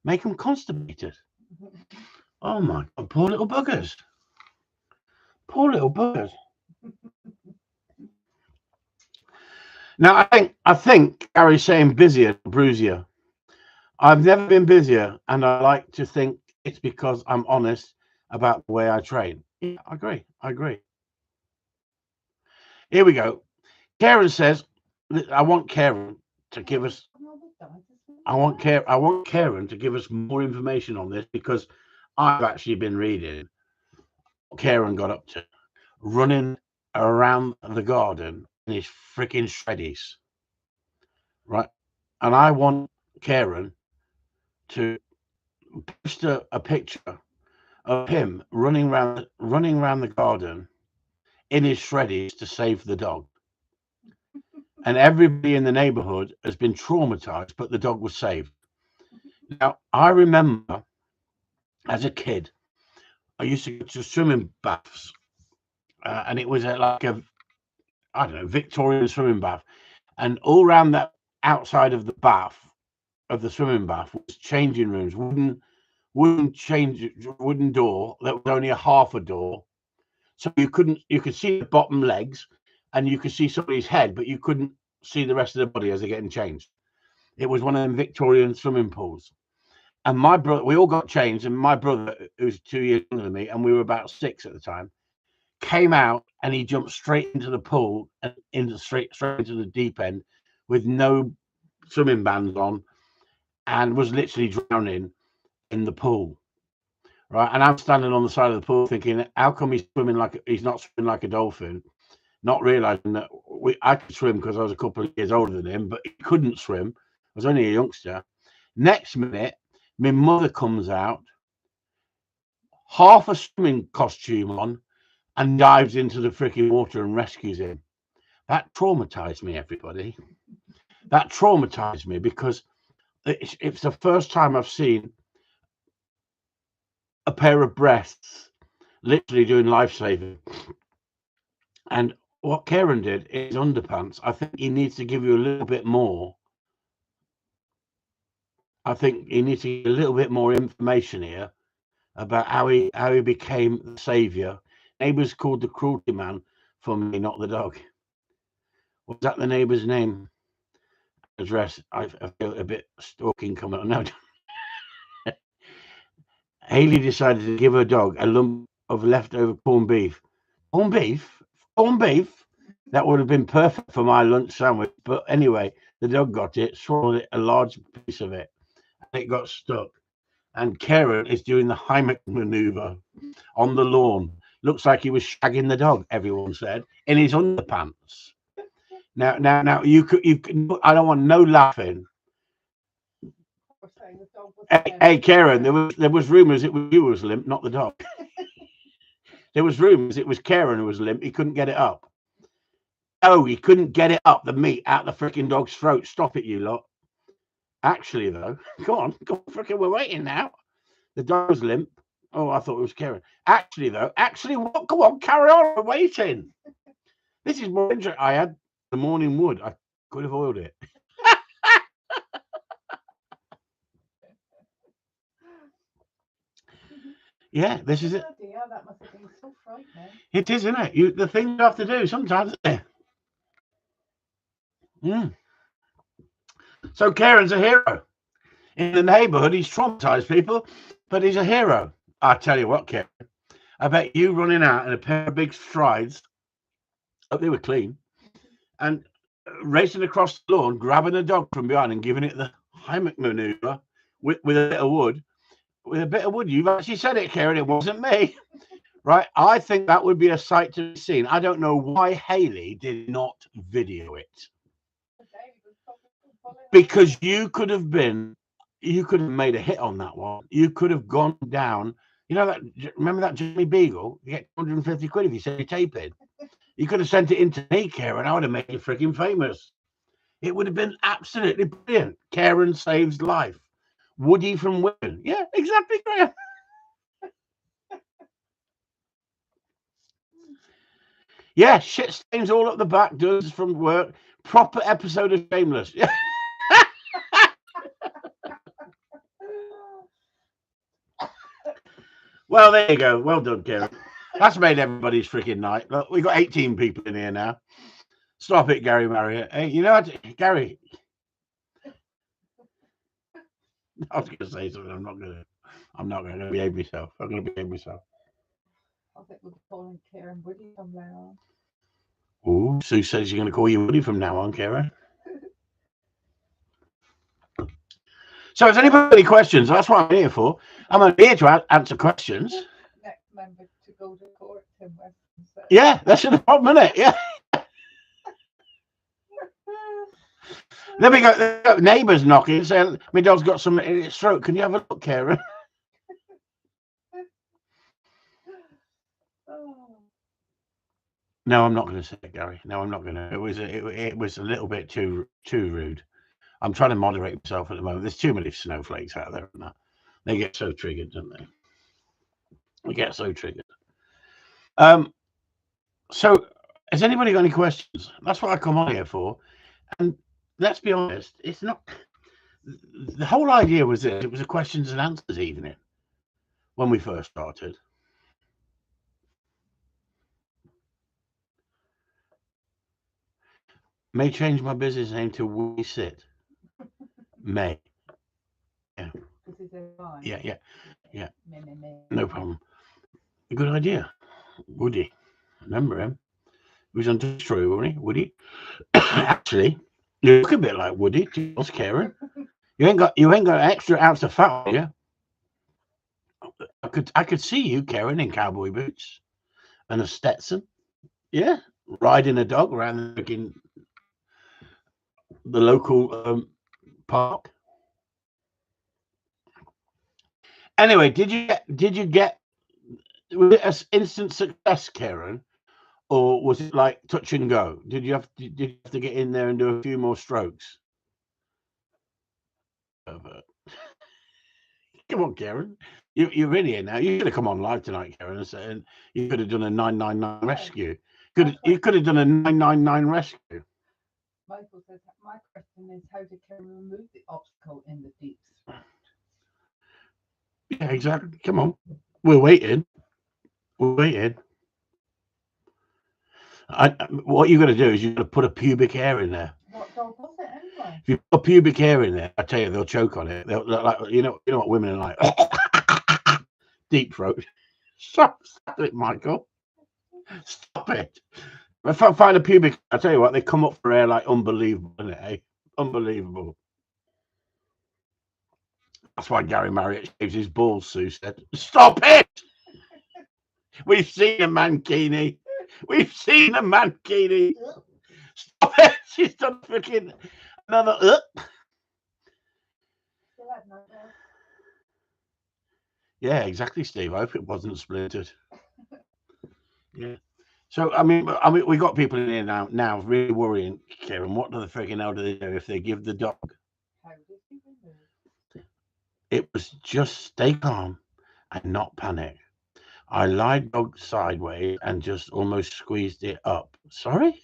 Make them constipated. Oh my God, poor little buggers. Poor little buggers. Now I think Gary's saying busier, bruisier. I've never been busier, and I like to think it's because I'm honest about the way I train. Yeah, I agree. Here we go. Karen says, I want Karen to give us Karen to give us more information on this, because I've actually been reading what Karen got up to, running around the garden in his freaking shreddies. Right? And I want Karen to post a picture of him running around the garden in his shreddies to save the dog. And everybody in the neighborhood has been traumatized, but the dog was saved. Now, I remember as a kid, I used to go to swimming baths, and it was like a, I don't know, Victorian swimming bath. And all around that outside of the bath, of the swimming bath, was changing rooms, wooden door that was only a half a door. So you could see the bottom legs and you could see somebody's head, but you couldn't see the rest of the body as they're getting changed. It was one of them Victorian swimming pools. And my brother, we all got changed, and my brother, who's 2 years younger than me, and we were about 6 at the time, came out and he jumped straight into the pool and straight into the deep end with no swimming bands on, and was literally drowning in the pool. Right, and I'm standing on the side of the pool thinking, how come he's not swimming like a dolphin? Not realizing that I could swim because I was a couple of years older than him, but he couldn't swim. I was only a youngster. Next minute, my mother comes out, half a swimming costume on, and dives into the freaking water and rescues him. That traumatized me, everybody. That traumatized me, because it's the first time I've seen a pair of breasts literally doing life-saving. And what Karen did is underpants. I think he needs to give you a little bit more. I think he needs to get a little bit more information here about how he became the savior. Neighbours called the cruelty man for me, not the dog. Was that the neighbour's name? Address? I feel a bit stalking coming on. No. Haley decided to give her dog a lump of leftover corned beef. Corned beef? Corned beef? That would have been perfect for my lunch sandwich. But anyway, the dog got it, swallowed a large piece of it, and it got stuck. And Karen is doing the Heimlich maneuver on the lawn. Looks like he was shagging the dog, everyone said, in his underpants. Now, you could. I don't want no laughing. Hey, Karen, there was rumours it was you who was limp, not the dog. There was rumours it was Karen who was limp. He couldn't get it up. Oh, he couldn't get it up, the meat out the freaking dog's throat. Stop it, you lot. Actually, though, go on, freaking, we're waiting now. The dog was limp. Oh, I thought it was Karen. Actually, though, what? Come on, carry on. We're waiting. This is more interesting. I had the morning wood. I could have oiled it. Yeah, this is it. Yeah, that must have been so frightening. It is, isn't it? The thing you have to do sometimes. So Karen's a hero. In the neighbourhood, he's traumatised people, but he's a hero. I tell you what, Karen, I bet you running out in a pair of big strides, hope they were clean, and racing across the lawn, grabbing a dog from behind and giving it the Heimlich manoeuvre with a bit of wood. With a bit of wood, you've actually said it, Karen. It wasn't me, right? I think that would be a sight to be seen. I don't know why Haley did not video it, because you could have made a hit on that one. You could have gone down. You know that? Remember that Jimmy Beagle? You get 250 quid if you send your tape in. You could have sent it in to me, Karen. I would have made you freaking famous. It would have been absolutely brilliant. Karen saves life. Woody from Women. Yeah, exactly, Graham. Yeah, shit stains all up the back, does from work. Proper episode of Shameless. Yeah. Well, there you go. Well done, Karen. That's made everybody's freaking night. Look, we've got 18 people in here now. Stop it, Gary Marriott. Hey, you know what, Gary? I was going to say something. I'm not going to behave myself. I'm going to behave myself. I think we're calling Karen Woody from now on. Ooh, Sue says you're going to call you Woody from now on, Karen. So, has anybody got any questions? That's what I'm here for. I'm here to answer questions. Next member to go to court, Tim Weston. Yeah, that's the problem, isn't it? Yeah. Then we got neighbours knocking, saying, my dog's got something in its throat. Can you have a look, Karen? No, I'm not going to say it, Gary. No, I'm not going to. It was a little bit too rude. I'm trying to moderate myself at the moment. There's too many snowflakes out there, and that they get so triggered, don't they? They get so triggered. So, has anybody got any questions? That's what I come on here for. And let's be honest, it's not. The whole idea was this. It was a questions and answers evening when we first started. May change my business name to We Sit. May. Yeah. Yeah. No problem. Good idea. Woody. Remember him? He was on Destroy, wasn't he? Woody. Actually, you look a bit like Woody. What's Karen? You ain't got an extra ounce of fat on you. I could see you, Karen, in cowboy boots and a Stetson. Yeah. Riding a dog around the local park. Anyway, did you get was it an instant success, Karen, or was it like touch and go? Did you have to get in there and do a few more strokes? Come on, Karen. You're really here now. You could have come on live tonight, Karen, and you could have done a 999 rescue. You could have done a 999 rescue. Michael says, my question is, how did Karen remove the obstacle in the deep throat? Yeah, exactly. Come on. We're waiting. What you're going to do is you're going to put a pubic hair in there. What dog was it anyway? If you put a pubic hair in there, I tell you, they'll choke on it. They'll like, you know what women are like. Deep throat. Stop it, Michael. Stop it. If I find a pubic, I tell you what, they come up for air like unbelievable, isn't it? Eh? Unbelievable. That's why Gary Marriott shaves his balls, Sue said. Stop it! We've seen a mankini. Stop it! She's done freaking another. Yeah, exactly, Steve. I hope it wasn't splintered. Yeah. So I mean, we got people in here now really worrying, Kieran. What do the freaking hell do they do if they give the dog? How did he remove? It was just stay calm and not panic. I lied dog sideways and just almost squeezed it up. Sorry?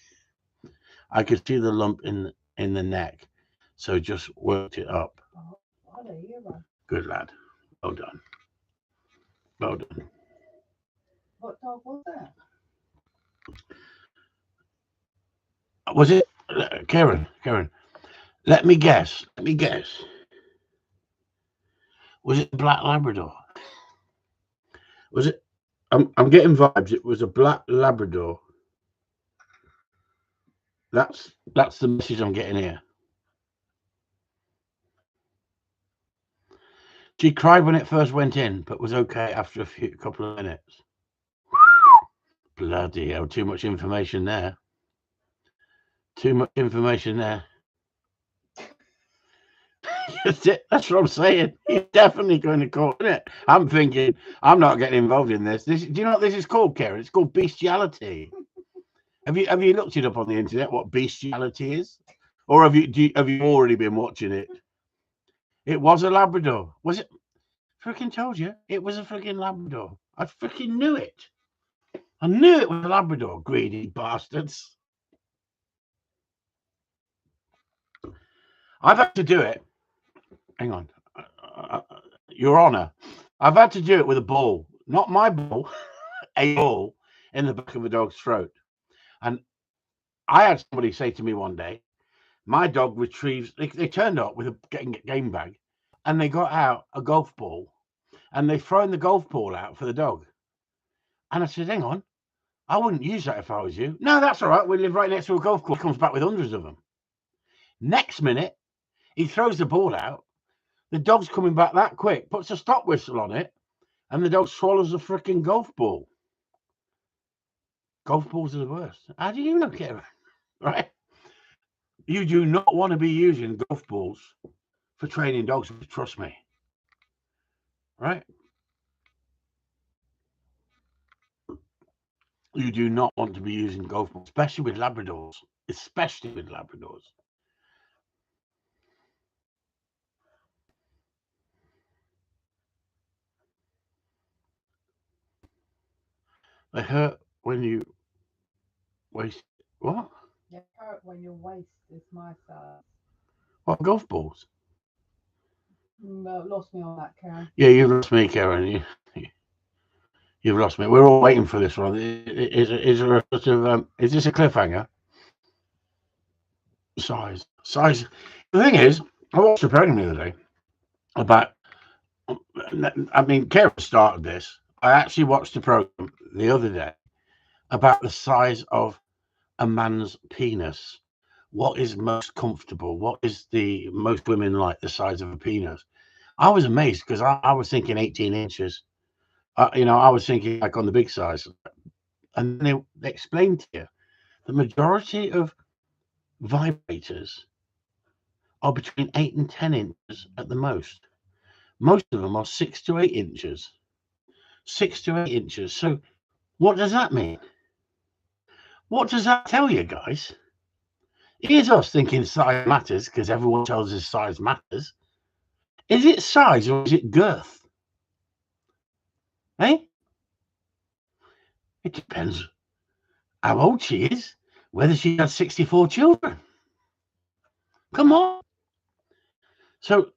I could see the lump in the neck, so just worked it up. Oh, what a hero. Good lad. Well done. Well done. What dog was that? Was it Karen? Karen, let me guess. Let me guess. Was it a black Labrador? Was it? I'm getting vibes. It was a black Labrador. That's the message I'm getting here. She cried when it first went in, but was okay after a couple of minutes. Bloody hell! Too much information there. Too much information there. That's what I'm saying. He's definitely going to court, isn't it? I'm thinking I'm not getting involved in this. Do you know what this is called, Karen? It's called bestiality. Have you looked it up on the internet what bestiality is, or have you already been watching it? It was a Labrador. Was it? Freaking told you it was a freaking Labrador. I freaking knew it. I knew it was a Labrador. Greedy bastards. I've had to do it. Hang on, Your Honour. I've had to do it with a ball, not my ball, a ball in the back of a dog's throat. And I had somebody say to me one day, my dog retrieves, they turned up with a game bag and they got out a golf ball and they've thrown the golf ball out for the dog. And I said, hang on, I wouldn't use that if I was you. No, that's all right. We live right next to a golf course. He comes back with hundreds of them. Next minute, he throws the ball out. The dog's coming back that quick, puts a stop whistle on it, and the dog swallows a freaking golf ball. Golf balls are the worst. How do you know, Kevin? Right? You do not want to be using golf balls for training dogs, trust me. Right? You do not want to be using golf balls, especially with Labradors. Especially with Labradors. They hurt when you waste. What? They hurt when your waist is my size. What, golf balls? No, lost me on that, Karen. Yeah, you've lost me, Karen. You've lost me. We're all waiting for this one. Is there a sort of is this a cliffhanger? Size. The thing is, I watched a program the other day about. I mean, Karen started this. I actually watched a program the other day about the size of a man's penis. What is most comfortable? What is the most women like the size of a penis? I was amazed because I was thinking 18 inches. I was thinking like on the big size. And they explained to you the majority of vibrators are between 8 and 10 inches at the most. Most of them are 6 to 8 inches. 6 to 8 inches. So what does that mean? What does that tell you, guys? Here's us thinking size matters because everyone tells us size matters. Is it size or is it girth? Eh? It depends how old she is, whether she had 64 children. Come on. So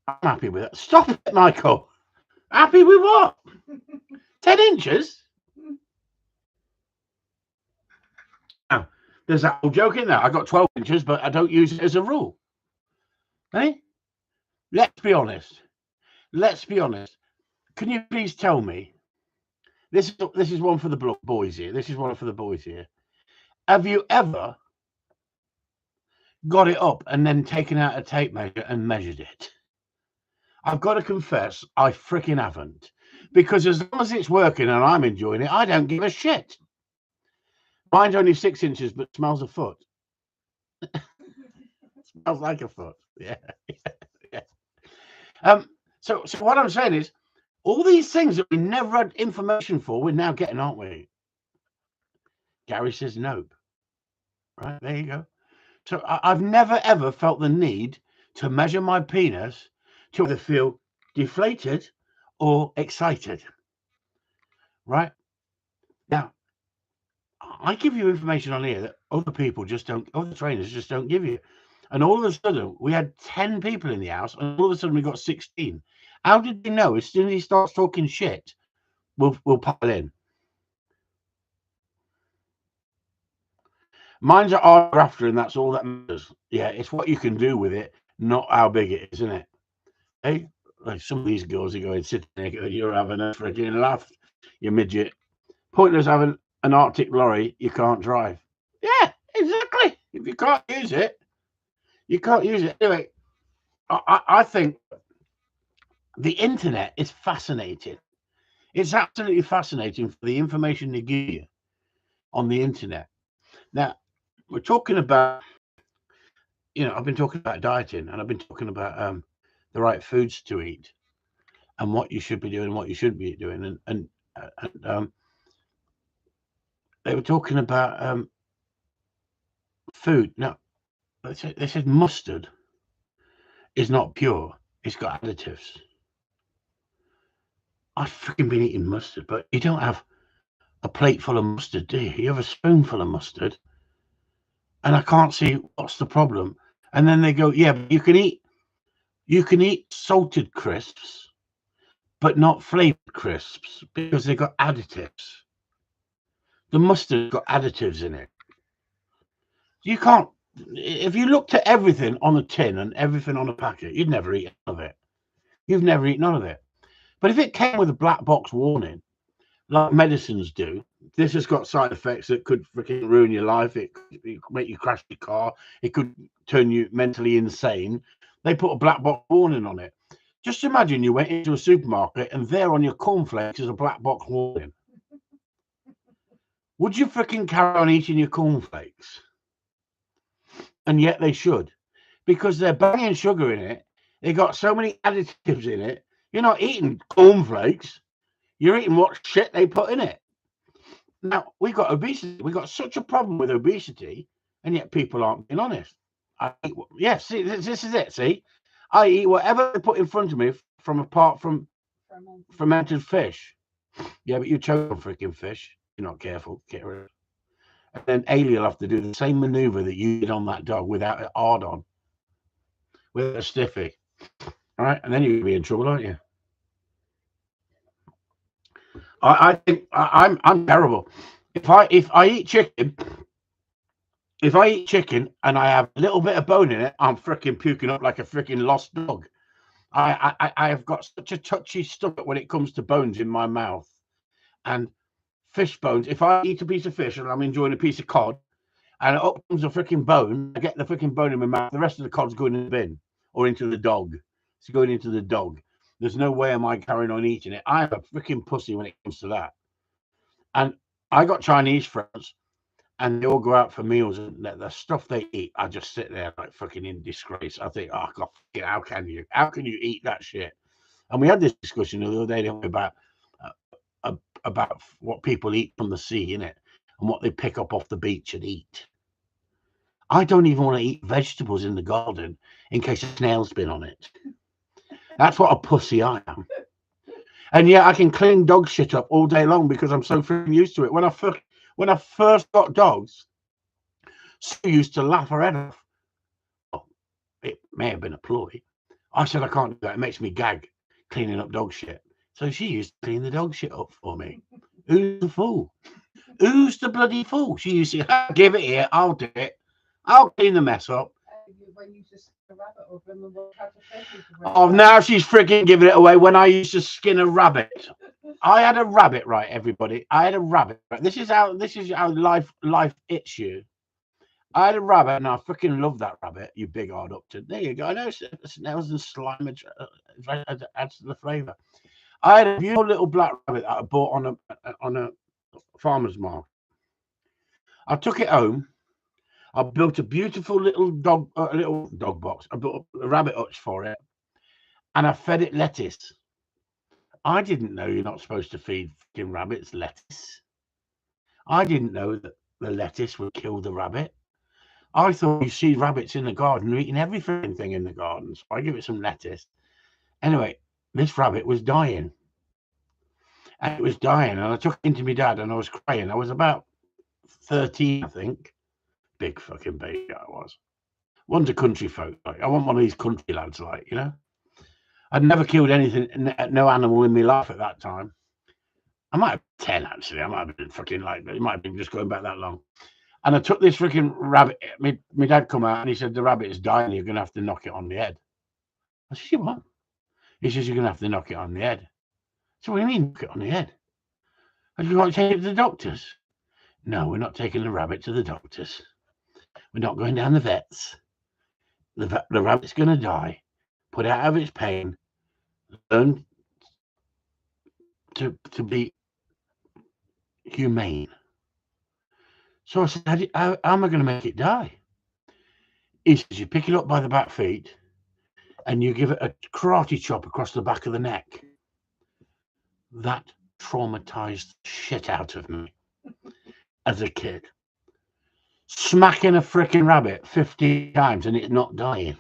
I'm happy with that. Stop it, Michael. Happy with what? 10 inches? Now, there's that old joke in there. I got 12 inches, but I don't use it as a rule. Eh? Let's be honest. Can you please tell me? This is one for the boys here. Have you ever got it up and then taken out a tape measure and measured it? I've got to confess, I freaking haven't. Because as long as it's working and I'm enjoying it, I don't give a shit. Mine's only 6 inches, but smells a foot. Smells like a foot. Yeah. So what I'm saying is, all these things that we never had information for, we're now getting, aren't we? Gary says nope. Right, there you go. So I've never ever felt the need to measure my penis to either feel deflated or excited. Right? Now, I give you information on here that other people just don't, other trainers just don't give you. And all of a sudden, we had 10 people in the house, and all of a sudden, we got 16. How did they know? As soon as he starts talking shit, we'll pile in. Mine's an hard grafter, and that's all that matters. Yeah, it's what you can do with it, not how big it is, isn't it? Hey, like some of these girls are going, sitting there, going, you're having a freaking laugh, you midget. Pointless having an Arctic lorry you can't drive. Yeah, exactly. If you can't use it, you can't use it. Anyway, I think the internet is fascinating. It's absolutely fascinating for the information they give you on the internet. Now, we're talking about, I've been talking about dieting, and I've been talking about the right foods to eat and what you should be doing and what you shouldn't be doing. And they were talking about food. Now, they said mustard is not pure. It's got additives. I've freaking been eating mustard, but you don't have a plate full of mustard, do you? You have a spoonful of mustard, and I can't see what's the problem. And then they go, yeah, but you can eat salted crisps, but not flavored crisps because they've got additives. The mustard's got additives in it. You can't. If you looked at everything on a tin and everything on a packet, you'd never eat none of it. You've never eaten none of it. But if it came with a black box warning, like medicines do, this has got side effects that could freaking ruin your life. It could make you crash your car. It could turn you mentally insane. They put a black box warning on it. Just imagine you went into a supermarket and there on your cornflakes is a black box warning. Would you freaking carry on eating your cornflakes? And yet they should, because they're banging sugar in it. They got so many additives in it. You're not eating cornflakes. You're eating what shit they put in it. Now, we've got obesity. We've got such a problem with obesity, and yet people aren't being honest. See, this is it. See, I eat whatever they put in front of me apart from fermented fish. Yeah, but you choke on freaking fish. You're not careful. Get rid of it. And then Ailey will have to do the same maneuver that you did on that dog without it hard on, with a stiffy. All right, and then you'll be in trouble, aren't you? I think I'm terrible. If I eat chicken, and I have a little bit of bone in it, I'm freaking puking up like a freaking lost dog. I have got such a touchy stomach when it comes to bones in my mouth, and fish bones. If I eat a piece of fish and I'm enjoying a piece of cod, and up comes a freaking bone, I get the freaking bone in my mouth. The rest of the cod's going in the bin or into the dog. It's going into the dog. There's no way am I carrying on eating it. I'm a freaking pussy when it comes to that. And I got Chinese friends, and they all go out for meals, and the stuff they eat, I just sit there like fucking in disgrace. I think, oh God, how can you eat that shit? And we had this discussion the other day about what people eat from the sea, innit, and what they pick up off the beach and eat. I don't even want to eat vegetables in the garden in case a snail's been on it. That's what a pussy I am. And yeah, I can clean dog shit up all day long because I'm so freaking used to it. When I first got dogs, Sue used to laugh her head off. Well, it may have been a ploy. I said I can't do that. It makes me gag cleaning up dog shit. So she used to clean the dog shit up for me. Who's the fool? Who's the bloody fool? She used to give it here. I'll do it. I'll clean the mess up. When you just skin a rabbit, or remember Oh, now she's freaking giving it away. When I used to skin a rabbit, I had a rabbit, right? Everybody, I had a rabbit. This is how life hits you. I had a rabbit, and I freaking love that rabbit. You big hard upton. There you go. I know snails and slime adds to the flavour. I had a beautiful little black rabbit that I bought on a farmer's market. I took it home. I built a beautiful little dog box. I built a rabbit hutch for it, and I fed it lettuce. I didn't know you're not supposed to feed fucking rabbits lettuce. I didn't know that the lettuce would kill the rabbit. I thought you see rabbits in the garden, they're eating every freaking thing in the garden. So I give it some lettuce. Anyway, this rabbit was dying. And it was dying. And I took it into my dad and I was crying. I was about 13, I think. Big fucking baby I was. Wasn't a country folk. Like, I wasn't one of these country lads, like, you know. I'd never killed anything, no animal in my life at that time. I might have been 10, actually. I might have been fucking like, it might have been just going back that long. And I took this freaking rabbit. My dad come out and he said, the rabbit is dying. You're going to have to knock it on the head. I said, what? He says, you're going to have to knock it on the head. So what do you mean, knock it on the head? I said, you want to take it to the doctors? No, we're not taking the rabbit to the doctors. We're not going down the vets. The rabbit's going to die. Put it out of its pain. Learn to be humane. So I said, how am I going to make it die? He says, you pick it up by the back feet and you give it a karate chop across the back of the neck. That traumatized shit out of me as a kid. Smacking a freaking rabbit 50 times and it's not dying.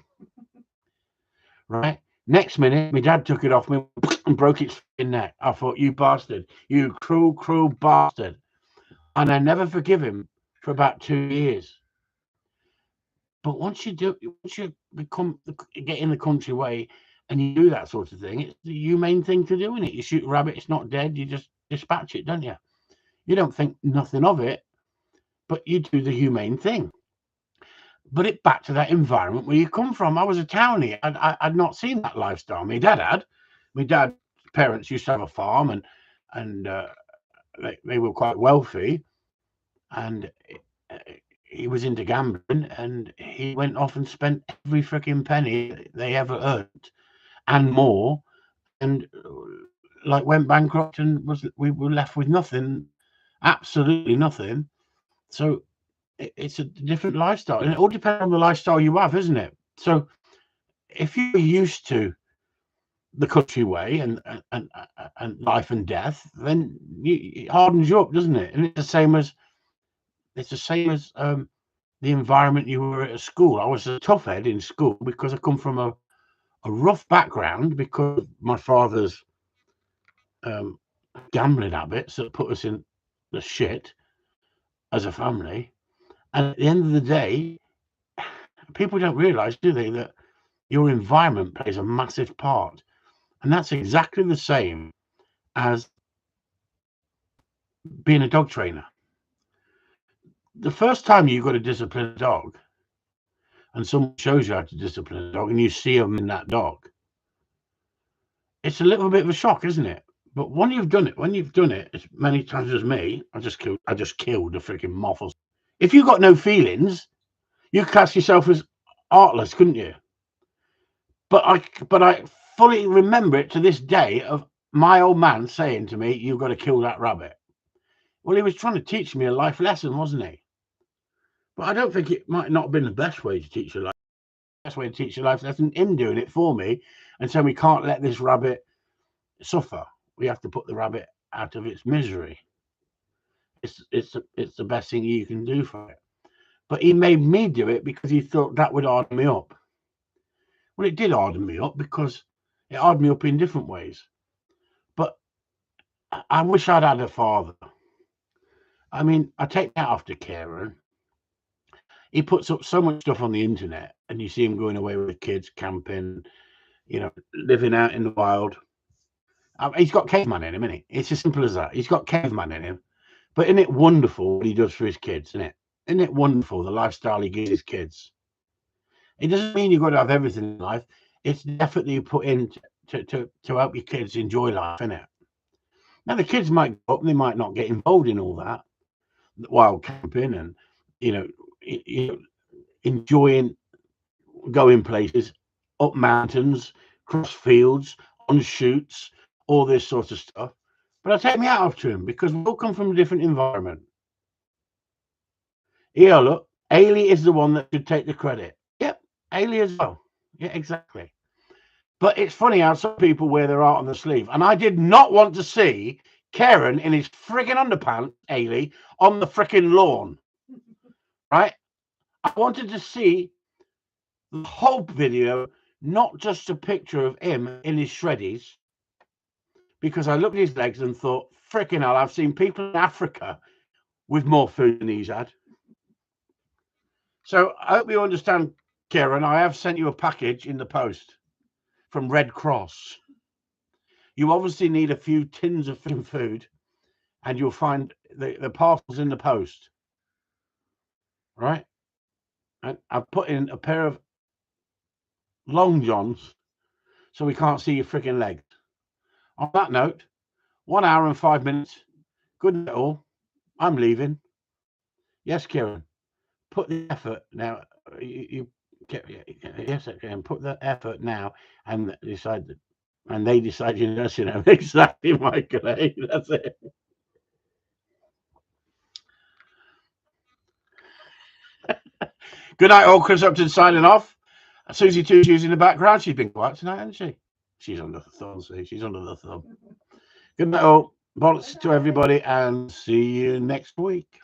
Right? Next minute, my dad took it off me and broke its neck. I thought, you bastard, you cruel, cruel bastard. And I never forgive him for about 2 years. But once you get in the country way and you do that sort of thing, it's the humane thing to do, isn't it? You shoot a rabbit, it's not dead, you just dispatch it, don't you? You don't think nothing of it, but you do the humane thing. But it back to that environment where you come from. I was a townie. I'd not seen that lifestyle. My dad had. My dad's parents used to have a farm, and they were quite wealthy, and he was into gambling, and he went off and spent every freaking penny they ever earned and more, and like went bankrupt, and we were left with nothing, absolutely nothing. So it's a different lifestyle, and it all depends on the lifestyle you have, isn't it? So if you're used to the country way and life and death, then it hardens you up, doesn't it? And it's the same as the environment you were at school. I was a tough head in school because I come from a rough background because of my father's gambling habits that put us in the shit as a family. And at the end of the day, people don't realize, do they, that your environment plays a massive part. And that's exactly the same as being a dog trainer. The first time you've got to discipline a dog and someone shows you how to discipline a dog and you see them in that dog, it's a little bit of a shock, isn't it? But when you've done it as many times as me, I just killed the freaking moth. If you got no feelings, you could class yourself as artless, couldn't you? But I fully remember it to this day of my old man saying to me, you've got to kill that rabbit. Well, he was trying to teach me a life lesson, wasn't he? But I don't think it might not have been the best way to teach a life. The best way to teach a life lesson, him doing it for me and saying we can't let this rabbit suffer. We have to put the rabbit out of its misery. It's the best thing you can do for it. But he made me do it because he thought that would harden me up. Well, it did harden me up because it hardened me up in different ways. But I wish I'd had a father. I mean, I take that after Karen. He puts up so much stuff on the internet and you see him going away with the kids, camping, you know, living out in the wild. He's got caveman in him, isn't he? It's as simple as that. He's got caveman in him. But isn't it wonderful what he does for his kids, isn't it? Isn't it wonderful, the lifestyle he gives his kids? It doesn't mean you've got to have everything in life. It's the effort that you put in to help your kids enjoy life, isn't it? Now, the kids might go up and they might not get involved in all that, wild camping and, you know, enjoying going places, up mountains, cross fields, on shoots, all this sort of stuff. But I take me out to him because we all come from a different environment. Here, look, Ailey is the one that should take the credit. Yep, Ailey as well. Yeah, exactly. But it's funny how some people wear their heart on the sleeve. And I did not want to see Karen in his frigging underpants, Ailey, on the fricking lawn. right? I wanted to see the whole video, not just a picture of him in his shreddies, because I looked at his legs and thought, frickin' hell, I've seen people in Africa with more food than he's had. So I hope you understand, Kieran, I have sent you a package in the post from Red Cross. You obviously need a few tins of food, and you'll find the parcels in the post, right? And I've put in a pair of long johns so we can't see your freaking legs. On that note, 1 hour and 5 minutes. Good night all. I'm leaving. Yes, Kieran. Put the effort now. Yes, and put the effort now, and decide. And they decide, exactly, Michael. That's it. Good night, all. Chris Upton signing off. Susie Two Shoes in the background. She's been quiet tonight, hasn't she? She's under the thumb. See, she's under the thumb. Good night, all. Bollocks to everybody, and see you next week.